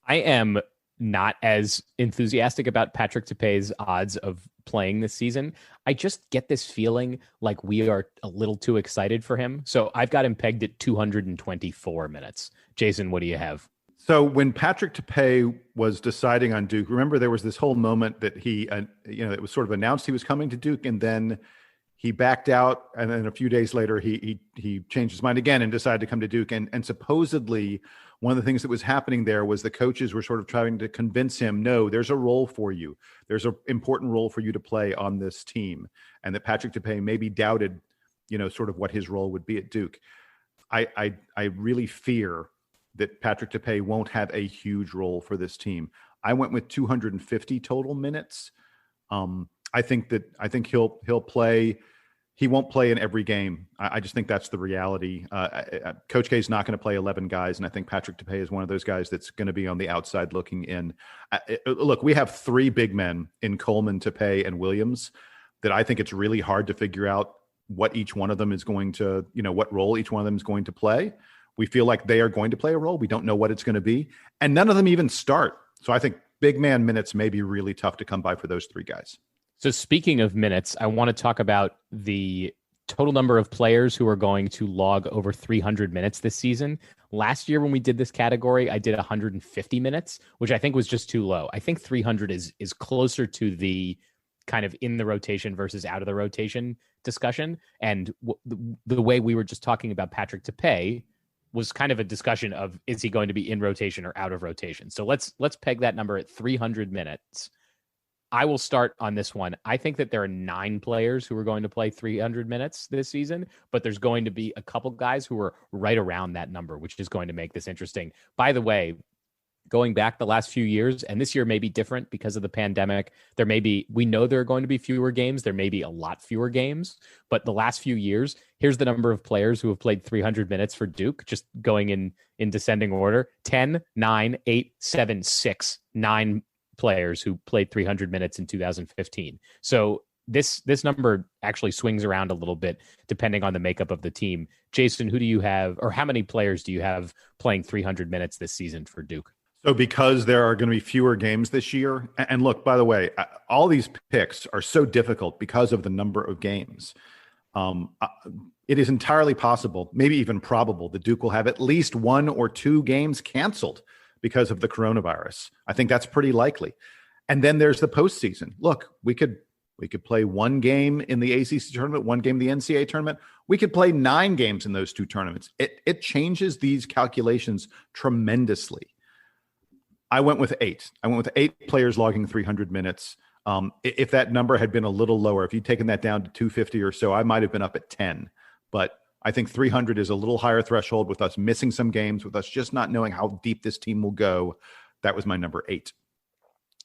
I am not as enthusiastic about Patrick Tapé's odds of playing this season. I just get this feeling like we are a little too excited for him. So I've got him pegged at 224 minutes. Jason, what do you have? So when Patrick Tapé was deciding on Duke, remember there was this whole moment that he, it was sort of announced he was coming to Duke, and then he backed out, and then a few days later, he changed his mind again and decided to come to Duke. And supposedly, one of the things that was happening there was the coaches were sort of trying to convince him, no, there's a role for you. There's an important role for you to play on this team. And that Patrick Tapé maybe doubted, sort of what his role would be at Duke. I really fear that Patrick Tapé won't have a huge role for this team. I went with 250 total minutes. I think he'll play. He won't play in every game. I just think that's the reality. Coach K is not going to play 11 guys, and I think Patrick Tapé is one of those guys that's going to be on the outside looking in. Look, we have three big men in Coleman, Tapé, and Williams that I think it's really hard to figure out what each one of them is going to, what role each one of them is going to play. We feel like they are going to play a role. We don't know what it's going to be, and none of them even start. So I think big man minutes may be really tough to come by for those three guys. So speaking of minutes, I want to talk about the total number of players who are going to log over 300 minutes this season. Last year when we did this category, I did 150 minutes, which I think was just too low. I think 300 is closer to the kind of in the rotation versus out of the rotation discussion. And the way we were just talking about Patrick Tapé was kind of a discussion of, is he going to be in rotation or out of rotation? So let's peg that number at 300 minutes. I will start on this one. I think that there are 9 players who are going to play 300 minutes this season, but there's going to be a couple guys who are right around that number, which is going to make this interesting. By the way, going back the last few years, and this year may be different because of the pandemic. We know there are going to be fewer games. There may be a lot fewer games, but the last few years, here's the number of players who have played 300 minutes for Duke, just going in descending order: 10, 9, 8, 7, 6, 9 players who played 300 minutes in 2015. So this number actually swings around a little bit depending on the makeup of the team. Jason, who do you have, or how many players do you have playing 300 minutes this season for Duke? So because there are going to be fewer games this year, and look, by the way, all these picks are so difficult because of the number of games. It is entirely possible, maybe even probable, that Duke will have at least 1 or 2 games canceled because of the coronavirus. I think that's pretty likely. And then there's the postseason. Look, we could play 1 game in the ACC tournament, 1 game in the NCAA tournament. We could play 9 games in those 2 tournaments. It changes these calculations tremendously. I went with 8. I went with 8 players logging 300 minutes. If that number had been a little lower, if you'd taken that down to 250 or so, I might have been up at 10. But I think 300 is a little higher threshold with us missing some games, with us just not knowing how deep this team will go. That was my number 8.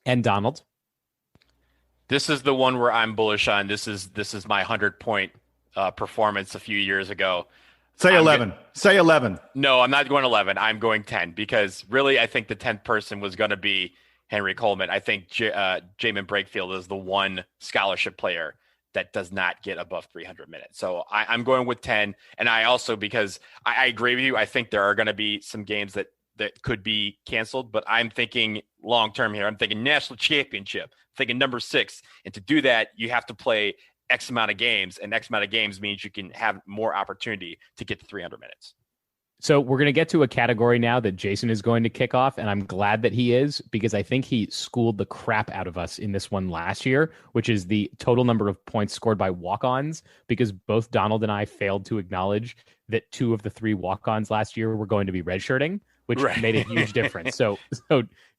And Donald? This is the one where I'm bullish on. This is my 100-point performance a few years ago. Say 11. Say 11. No, I'm not going 11. I'm going 10 because really I think the 10th person was going to be Henry Coleman. I think Jamin Brakefield is the one scholarship player that does not get above 300 minutes. So I'm going with 10. And I also, because I agree with you, I think there are going to be some games that could be canceled, but I'm thinking long-term here. I'm thinking national championship, I'm thinking number 6. And to do that, you have to play X amount of games, and X amount of games means you can have more opportunity to get to 300 minutes. So we're going to get to a category now that Jason is going to kick off, and I'm glad that he is, because I think he schooled the crap out of us in this one last year, which is the total number of points scored by walk-ons, because both Donald and I failed to acknowledge that 2 of the 3 walk-ons last year were going to be redshirting, which made a huge difference. So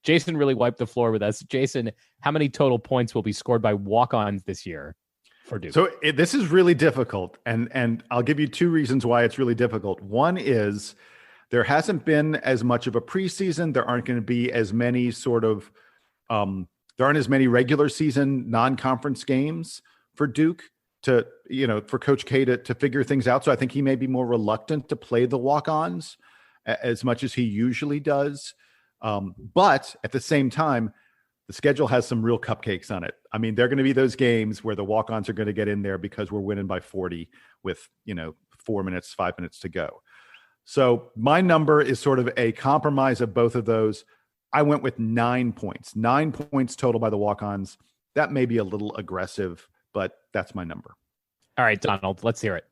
Jason really wiped the floor with us. Jason, how many total points will be scored by walk-ons this year? So this is really difficult, and I'll give you 2 reasons why it's really difficult. One is there hasn't been as much of a preseason. There aren't going to be as many there aren't as many regular season non-conference games for Duke for Coach K to figure things out. So I think he may be more reluctant to play the walk-ons as much as he usually does. But at the same time, the schedule has some real cupcakes on it. I mean, there are going to be those games where the walk-ons are going to get in there because we're winning by 40 with, 4 minutes, 5 minutes to go. So my number is sort of a compromise of both of those. I went with 9 points. 9 points total by the walk-ons. That may be a little aggressive, but that's my number. All right, Donald, let's hear it.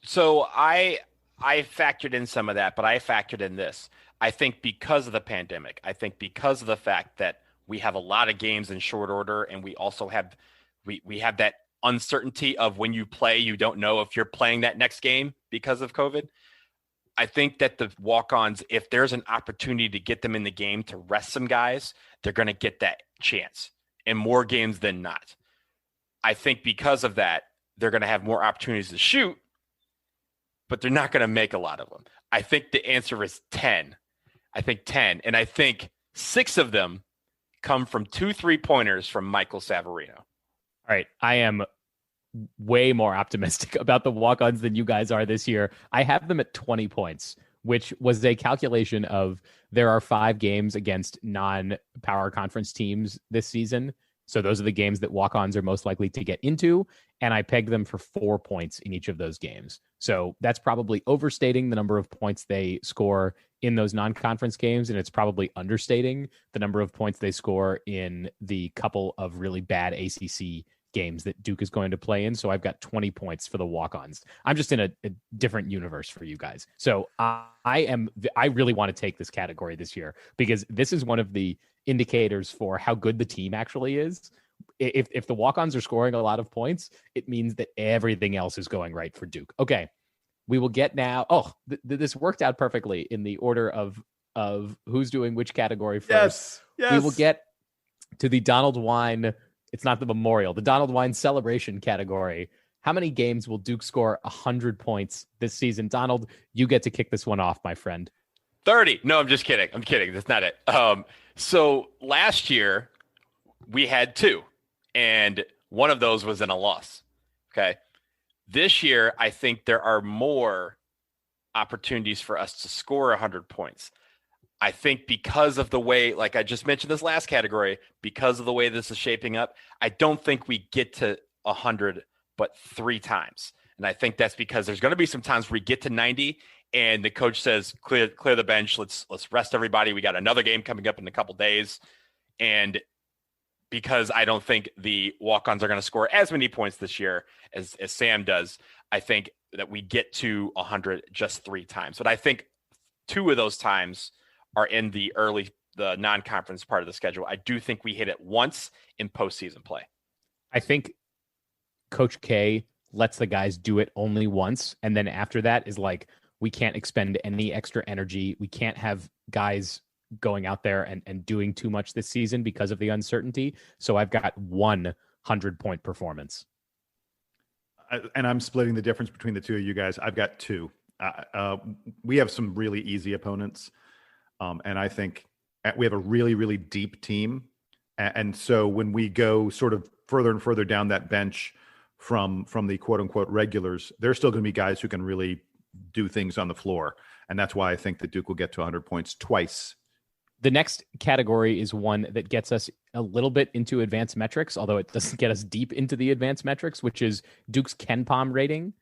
So I factored in some of that, but I factored in this. I think because of the pandemic, I think because of the fact that we have a lot of games in short order, and we also have we have that uncertainty of when you play, you don't know if you're playing that next game because of COVID. I think that the walk-ons, if there's an opportunity to get them in the game to rest some guys, they're going to get that chance in more games than not. I think because of that, they're going to have more opportunities to shoot, but they're not going to make a lot of them. I think the answer is 10. I think 10. And I think 6 of them come from 2 3-pointers from Michael Savarino. All right. I am way more optimistic about the walk-ons than you guys are this year. I have them at 20 points, which was a calculation of there are 5 games against non-power conference teams this season. So those are the games that walk-ons are most likely to get into. And I pegged them for 4 points in each of those games. So that's probably overstating the number of points they score in those non-conference games. And it's probably understating the number of points they score in the couple of really bad ACC games that Duke is going to play in. So I've got 20 points for the walk-ons. I'm just in a different universe for you guys. So I really want to take this category this year, because this is one of the indicators for how good the team actually is. If the walk-ons are scoring a lot of points, it means that everything else is going right for Duke. Okay, we will get now. This worked out perfectly in the order of who's doing which category first. Yes. We will get to the Donald Wine. It's not the memorial, the Donald Wine celebration category. How many games will Duke score 100 points this season? Donald, you get to kick this one off, my friend. 30. No, I'm just kidding. I'm kidding. That's not it. So last year we had 2, and one of those was in a loss. Okay. This year, I think there are more opportunities for us to score 100 points. I think because of the way, like I just mentioned this last category, because of the way this is shaping up, I don't think we get to 100 but 3 times. And I think that's because there's going to be some times where we get to 90 and the coach says, clear the bench. Let's rest everybody. We got another game coming up in a couple days. And because I don't think the walk-ons are going to score as many points this year as Sam does, I think that we get to 100 just 3 times. But I think 2 of those times are in the non-conference part of the schedule. I do think we hit it once in postseason play. I think Coach K lets the guys do it only once. And then after that is like, we can't expend any extra energy. We can't have guys going out there and doing too much this season because of the uncertainty. So I've got 100-point performance. And I'm splitting the difference between the two of you guys. I've got 2. We have some really easy opponents. And I think we have a really, really deep team. And so when we go sort of further and further down that bench from the quote unquote regulars, there's still going to be guys who can really do things on the floor. And that's why I think that Duke will get to 100 points twice. The next category is one that gets us a little bit into advanced metrics, although it doesn't get us deep into the advanced metrics, which is Duke's KenPom rating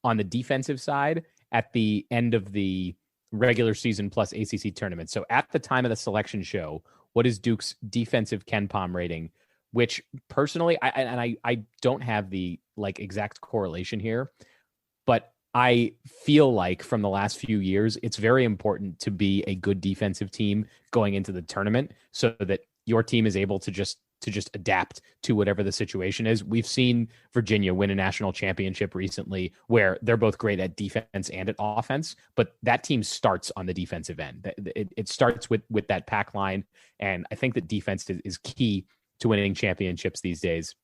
on the defensive side at the end of the regular season plus ACC tournament. So at the time of the selection show, what is Duke's defensive KenPom rating? Which personally, I don't have the like exact correlation here, but I feel like from the last few years, it's very important to be a good defensive team going into the tournament so that your team is able to just adapt to whatever the situation is. We've seen Virginia win a national championship recently where they're both great at defense and at offense, but that team starts on the defensive end. It starts with that pack line. And I think that defense is key to winning championships these days.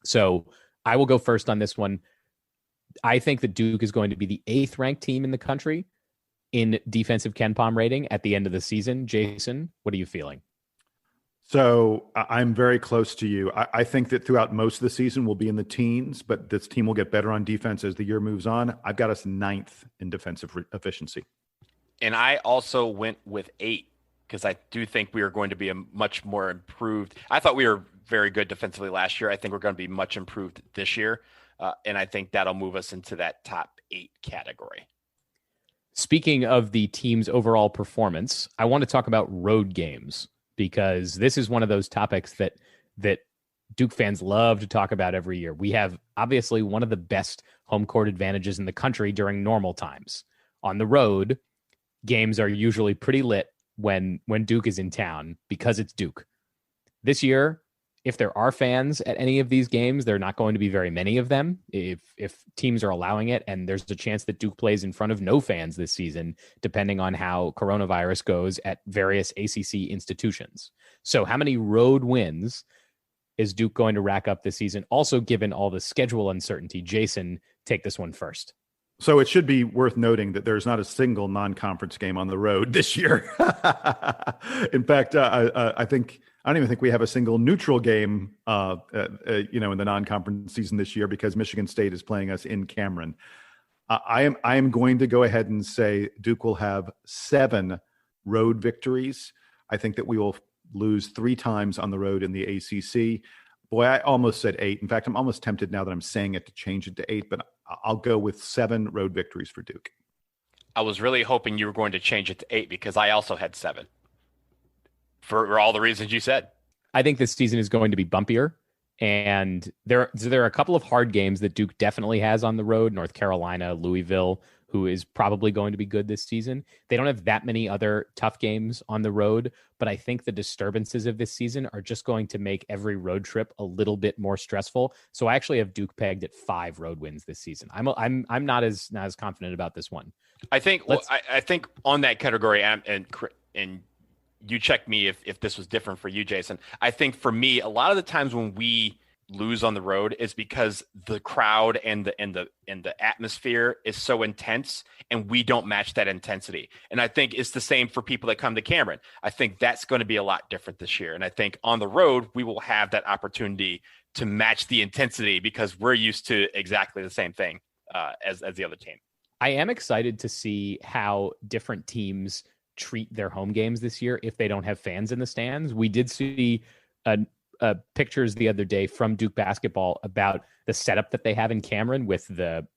So I will go first on this one. I think that Duke is going to be the 8th ranked team in the country in defensive KenPom rating at the end of the season. Jason, what are you feeling? So I'm very close to you. I think that throughout most of the season we'll be in the teens, but this team will get better on defense as the year moves on. I've got us 9th in defensive efficiency. And I also went with 8 because I do think we are going to be a much more improved. I thought we were very good defensively last year. I think we're going to be much improved this year. And I think that'll move us into that top 8 category. Speaking of the team's overall performance, I want to talk about road games because this is one of those topics that Duke fans love to talk about every year. We have obviously one of the best home court advantages in the country during normal times. On the road, games are usually pretty lit when Duke is in town because it's Duke. This year, if there are fans at any of these games, there are not going to be very many of them. If teams are allowing it, and there's a chance that Duke plays in front of no fans this season, depending on how coronavirus goes at various ACC institutions. So how many road wins is Duke going to rack up this season? Also, given all the schedule uncertainty, Jason, take this one first. So it should be worth noting that there's not a single non-conference game on the road this year. In fact, I don't even think we have a single neutral game, in the non-conference season this year because Michigan State is playing us in Cameron. I am going to go ahead and say Duke will have 7 road victories. I think that we will lose 3 times on the road in the ACC. Boy, I almost said 8. In fact, I'm almost tempted now that I'm saying it to change it to 8, but I'll go with 7 road victories for Duke. I was really hoping you were going to change it to 8 because I also had 7. For all the reasons you said. I think this season is going to be bumpier. And there are a couple of hard games that Duke definitely has on the road. North Carolina, Louisville, who is probably going to be good this season. They don't have that many other tough games on the road, but I think the disturbances of this season are just going to make every road trip a little bit more stressful. So I actually have Duke pegged at 5 road wins this season. I'm not as confident about this one. I think I think on that category, and you check me if this was different for you, Jason. I think for me, a lot of the times when we lose on the road is because the crowd and the atmosphere is so intense, and we don't match that intensity. And I think it's the same for people that come to Cameron. I think that's going to be a lot different this year. And I think on the road, we will have that opportunity to match the intensity because we're used to exactly the same thing as the other team. I am excited to see how different teams treat their home games this year if they don't have fans in the stands. We did see pictures the other day from Duke basketball about the setup that they have in Cameron with the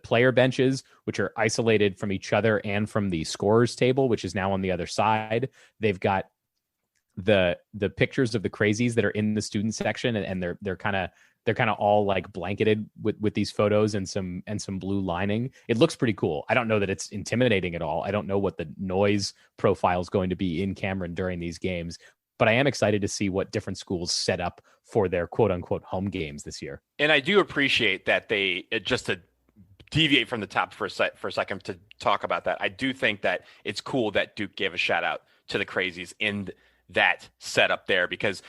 player benches, which are isolated from each other and from the scorers table, which is now on the other side. They've got the pictures of the crazies that are in the student section, and they're kind of all like blanketed with these photos and some blue lining. It looks pretty cool. I don't know that it's intimidating at all. I don't know what the noise profile is going to be in Cameron during these games, but I am excited to see what different schools set up for their quote unquote home games this year. And I do appreciate that just to deviate from the top for a second to talk about that. I do think that it's cool that Duke gave a shout out to the crazies in that setup there, because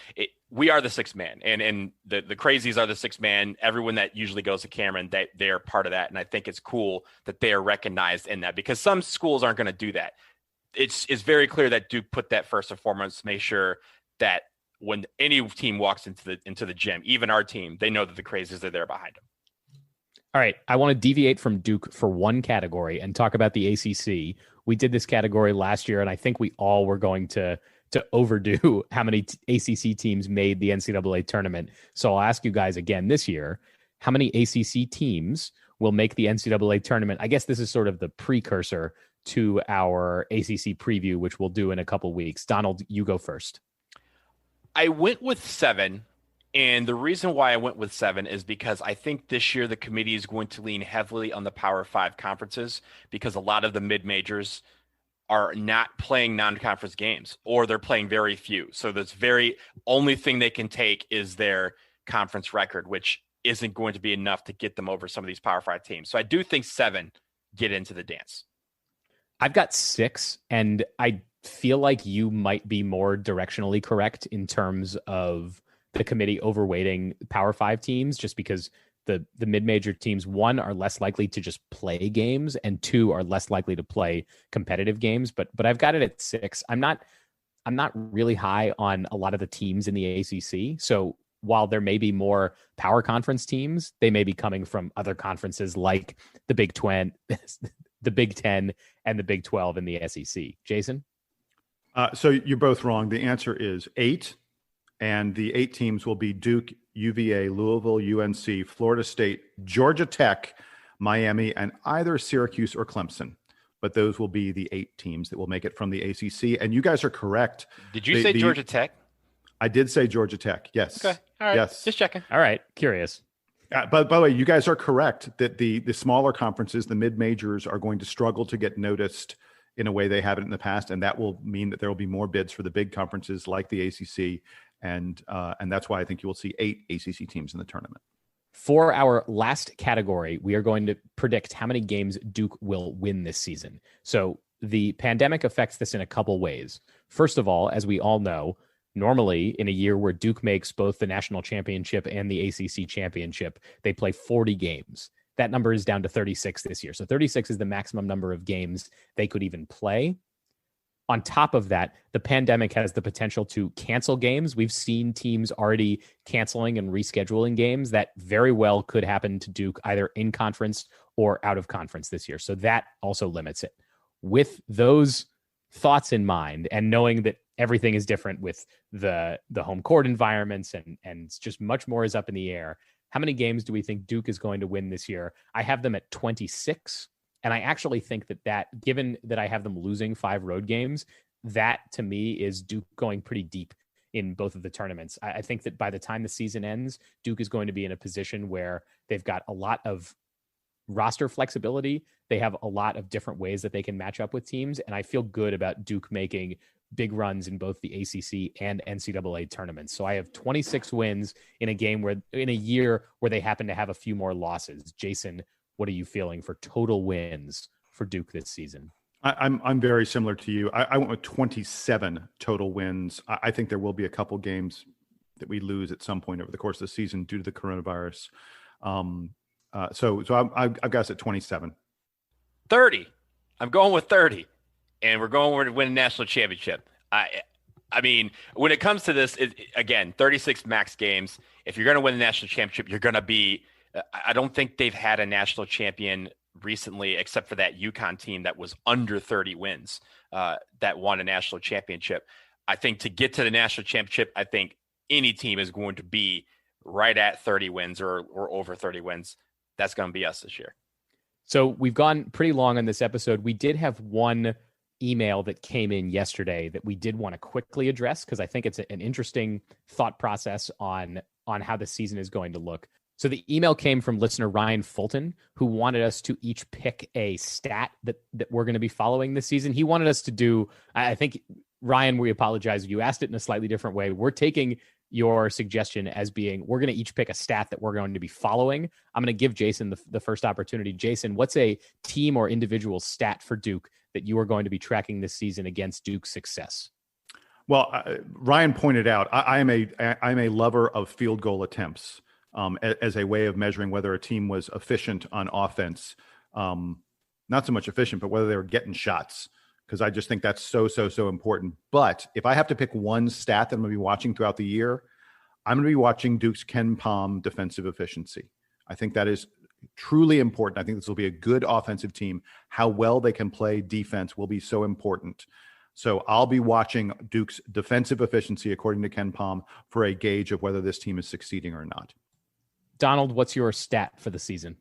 we are the sixth man, and the crazies are the sixth man. Everyone that usually goes to Cameron, they are part of that. And I think it's cool that they are recognized in that, because some schools aren't going to do that. It's very clear that Duke put that first and foremost, make sure that when any team walks into the gym, even our team, they know that the crazies are there behind them. All right, I want to deviate from Duke for one category and talk about the ACC. We did this category last year, and I think we all were going to overdo how many ACC teams made the NCAA tournament. So I'll ask you guys again this year, how many ACC teams will make the NCAA tournament? I guess this is sort of the precursor to our ACC preview, which we'll do in a couple weeks. Donald, you go first. I went with 7. And the reason why I went with 7 is because I think this year the committee is going to lean heavily on the Power 5 conferences, because a lot of the mid-majors are not playing non-conference games, or they're playing very few. So this very only thing they can take is their conference record, which isn't going to be enough to get them over some of these Power 5 teams. So I do think 7 get into the dance. I've got 6, and I feel like you might be more directionally correct in terms of the committee overweighting Power 5 teams, just because the mid-major teams, 1, are less likely to just play games, and 2, are less likely to play competitive games. But I've got it at 6. I'm not really high on a lot of the teams in the ACC. So while there may be more power conference teams, they may be coming from other conferences like the Big 10, the Big 10, and the Big 12 in the SEC. Jason? So you're both wrong. The answer is 8. And the 8 teams will be Duke, UVA, Louisville, UNC, Florida State, Georgia Tech, Miami, and either Syracuse or Clemson. But those will be the 8 teams that will make it from the ACC. And you guys are correct. Did you say Georgia Tech? I did say Georgia Tech. Yes. Okay. All right. Yes. Just checking. All right. Curious. But by the way, you guys are correct that the smaller conferences, the mid-majors, are going to struggle to get noticed in a way they haven't in the past. And that will mean that there will be more bids for the big conferences like the ACC. And that's why I think you will see 8 ACC teams in the tournament. For our last category, we are going to predict how many games Duke will win this season. So the pandemic affects this in a couple ways. First of all, as we all know, normally in a year where Duke makes both the national championship and the ACC championship, they play 40 games. That number is down to 36 this year. So 36 is the maximum number of games they could even play. On top of that, the pandemic has the potential to cancel games. We've seen teams already canceling and rescheduling games. That very well could happen to Duke either in conference or out of conference this year. So that also limits it. With those thoughts in mind, and knowing that everything is different with the home court environments and just much more is up in the air, how many games do we think Duke is going to win this year? I have them at 26. And I actually think that given that I have them losing 5 road games, that to me is Duke going pretty deep in both of the tournaments. I think that by the time the season ends, Duke is going to be in a position where they've got a lot of roster flexibility. They have a lot of different ways that they can match up with teams. And I feel good about Duke making big runs in both the ACC and NCAA tournaments. So I have 26 wins in a year where they happen to have a few more losses. Jason, what are you feeling for total wins for Duke this season? I'm very similar to you. I went with 27 total wins. I think there will be a couple games that we lose at some point over the course of the season due to the coronavirus. So I've got us at 27. 30. I'm going with 30, and we're going to win a national championship. I mean, when it comes to this, again, 36 max games. If you're going to win the national championship, you're going to be. I don't think they've had a national champion recently, except for that UConn team that was under 30 wins that won a national championship. I think to get to the national championship, I think any team is going to be right at 30 wins or over 30 wins. That's going to be us this year. So we've gone pretty long on this episode. We did have one email that came in yesterday that we did want to quickly address because I think it's an interesting thought process on how the season is going to look. So the email came from listener Ryan Fulton, who wanted us to each pick a stat that we're going to be following this season. He wanted us to do, I think, Ryan, we apologize. You asked it in a slightly different way. We're taking your suggestion as being, we're going to each pick a stat that we're going to be following. I'm going to give Jason the first opportunity. Jason, what's a team or individual stat for Duke that you are going to be tracking this season against Duke's success? Well, Ryan pointed out, I'm a lover of field goal attempts as a way of measuring whether a team was efficient on offense. Not so much efficient, but whether they were getting shots, because I just think that's so important. But if I have to pick one stat that I'm going to be watching throughout the year, I'm going to be watching Duke's KenPom defensive efficiency. I think that is truly important. I think this will be a good offensive team. How well they can play defense will be so important. So I'll be watching Duke's defensive efficiency according to KenPom for a gauge of whether this team is succeeding or not. Donald, what's your stat for the season?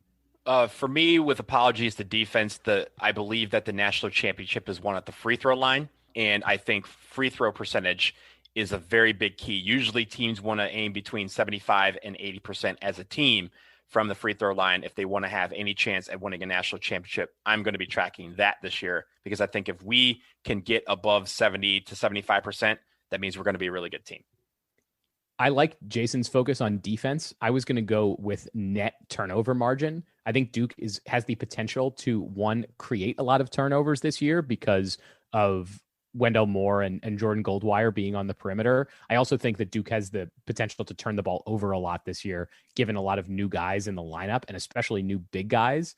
For me, with apologies to defense, I believe that the national championship is won at the free throw line, and I think free throw percentage is a very big key. Usually teams want to aim between 75 and 80% as a team from the free throw line if they want to have any chance at winning a national championship. I'm going to be tracking that this year because I think if we can get above 70 to 75%, that means we're going to be a really good team. I like Jason's focus on defense. I was going to go with net turnover margin. I think Duke has the potential to, one, create a lot of turnovers this year because of Wendell Moore and Jordan Goldwire being on the perimeter. I also think that Duke has the potential to turn the ball over a lot this year, given a lot of new guys in the lineup, and especially new big guys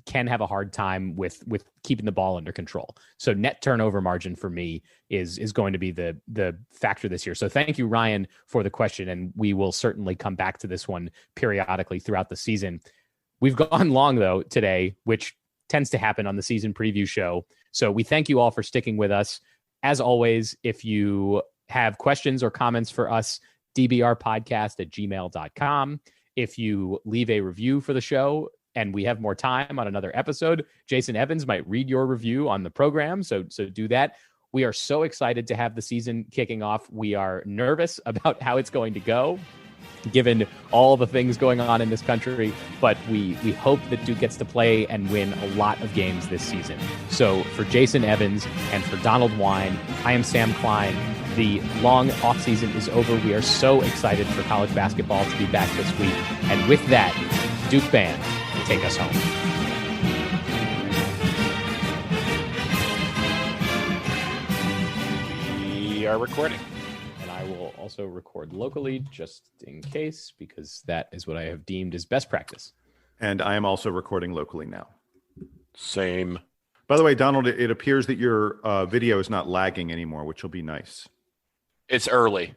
can have a hard time with keeping the ball under control. So net turnover margin for me is going to be the factor this year. So thank you, Ryan, for the question. And we will certainly come back to this one periodically throughout the season. We've gone long though today, which tends to happen on the season preview show. So we thank you all for sticking with us. As always, if you have questions or comments for us, dbrpodcast@gmail.com. If you leave a review for the show, and we have more time on another episode, Jason Evans might read your review on the program. So do that. We are so excited to have the season kicking off. We are nervous about how it's going to go, given all the things going on in this country. But we hope that Duke gets to play and win a lot of games this season. So for Jason Evans and for Donald Wine, I am Sam Klein. The long off season is over. We are so excited for college basketball to be back this week. And with that, Duke Band, take us home. We are recording. And I will also record locally just in case, because that is what I have deemed as best practice. And I am also recording locally now. Same. By the way, Donald, it appears that your video is not lagging anymore, which will be nice. It's early.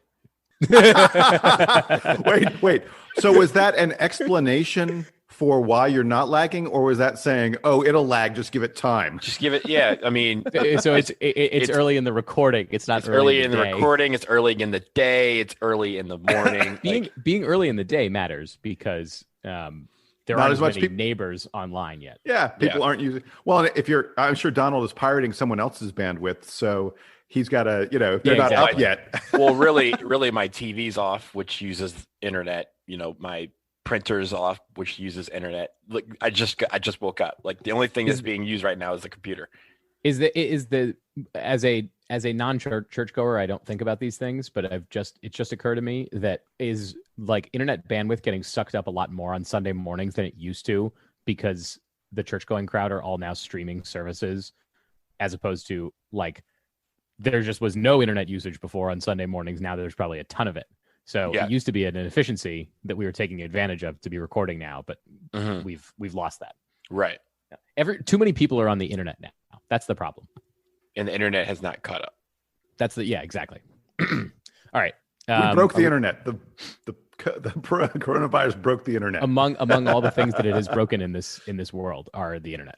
Wait. So was that an explanation for why you're not lagging, or was that saying, "Oh, it'll lag, just give it time"? Just give it. Yeah, I mean, so it's early in the recording. It's not early in the recording. It's early in the day. It's early in the morning. Being early in the day matters because there aren't as many neighbors online yet. Yeah, people aren't using. Well, I'm sure Donald is pirating someone else's bandwidth, so he's got to, they're not up yet. Well, really, my TV's off, which uses internet. My printer's off, which uses internet. Look, I just woke up. Like the only thing that's being used right now is the computer. As a non-church goer, I don't think about these things, but it just occurred to me that is like internet bandwidth getting sucked up a lot more on Sunday mornings than it used to, because the church going crowd are all now streaming services, as opposed to like there just was no internet usage before on Sunday mornings. Now there's probably a ton of it. So Yeah. it used to be an inefficiency that we were taking advantage of to be recording now, but we've lost that. Right. Too many people are on the internet now. That's the problem. And the internet has not caught up. Exactly. All right. We broke the internet. The coronavirus broke the internet. Among all the things that it has broken in this world are the internet.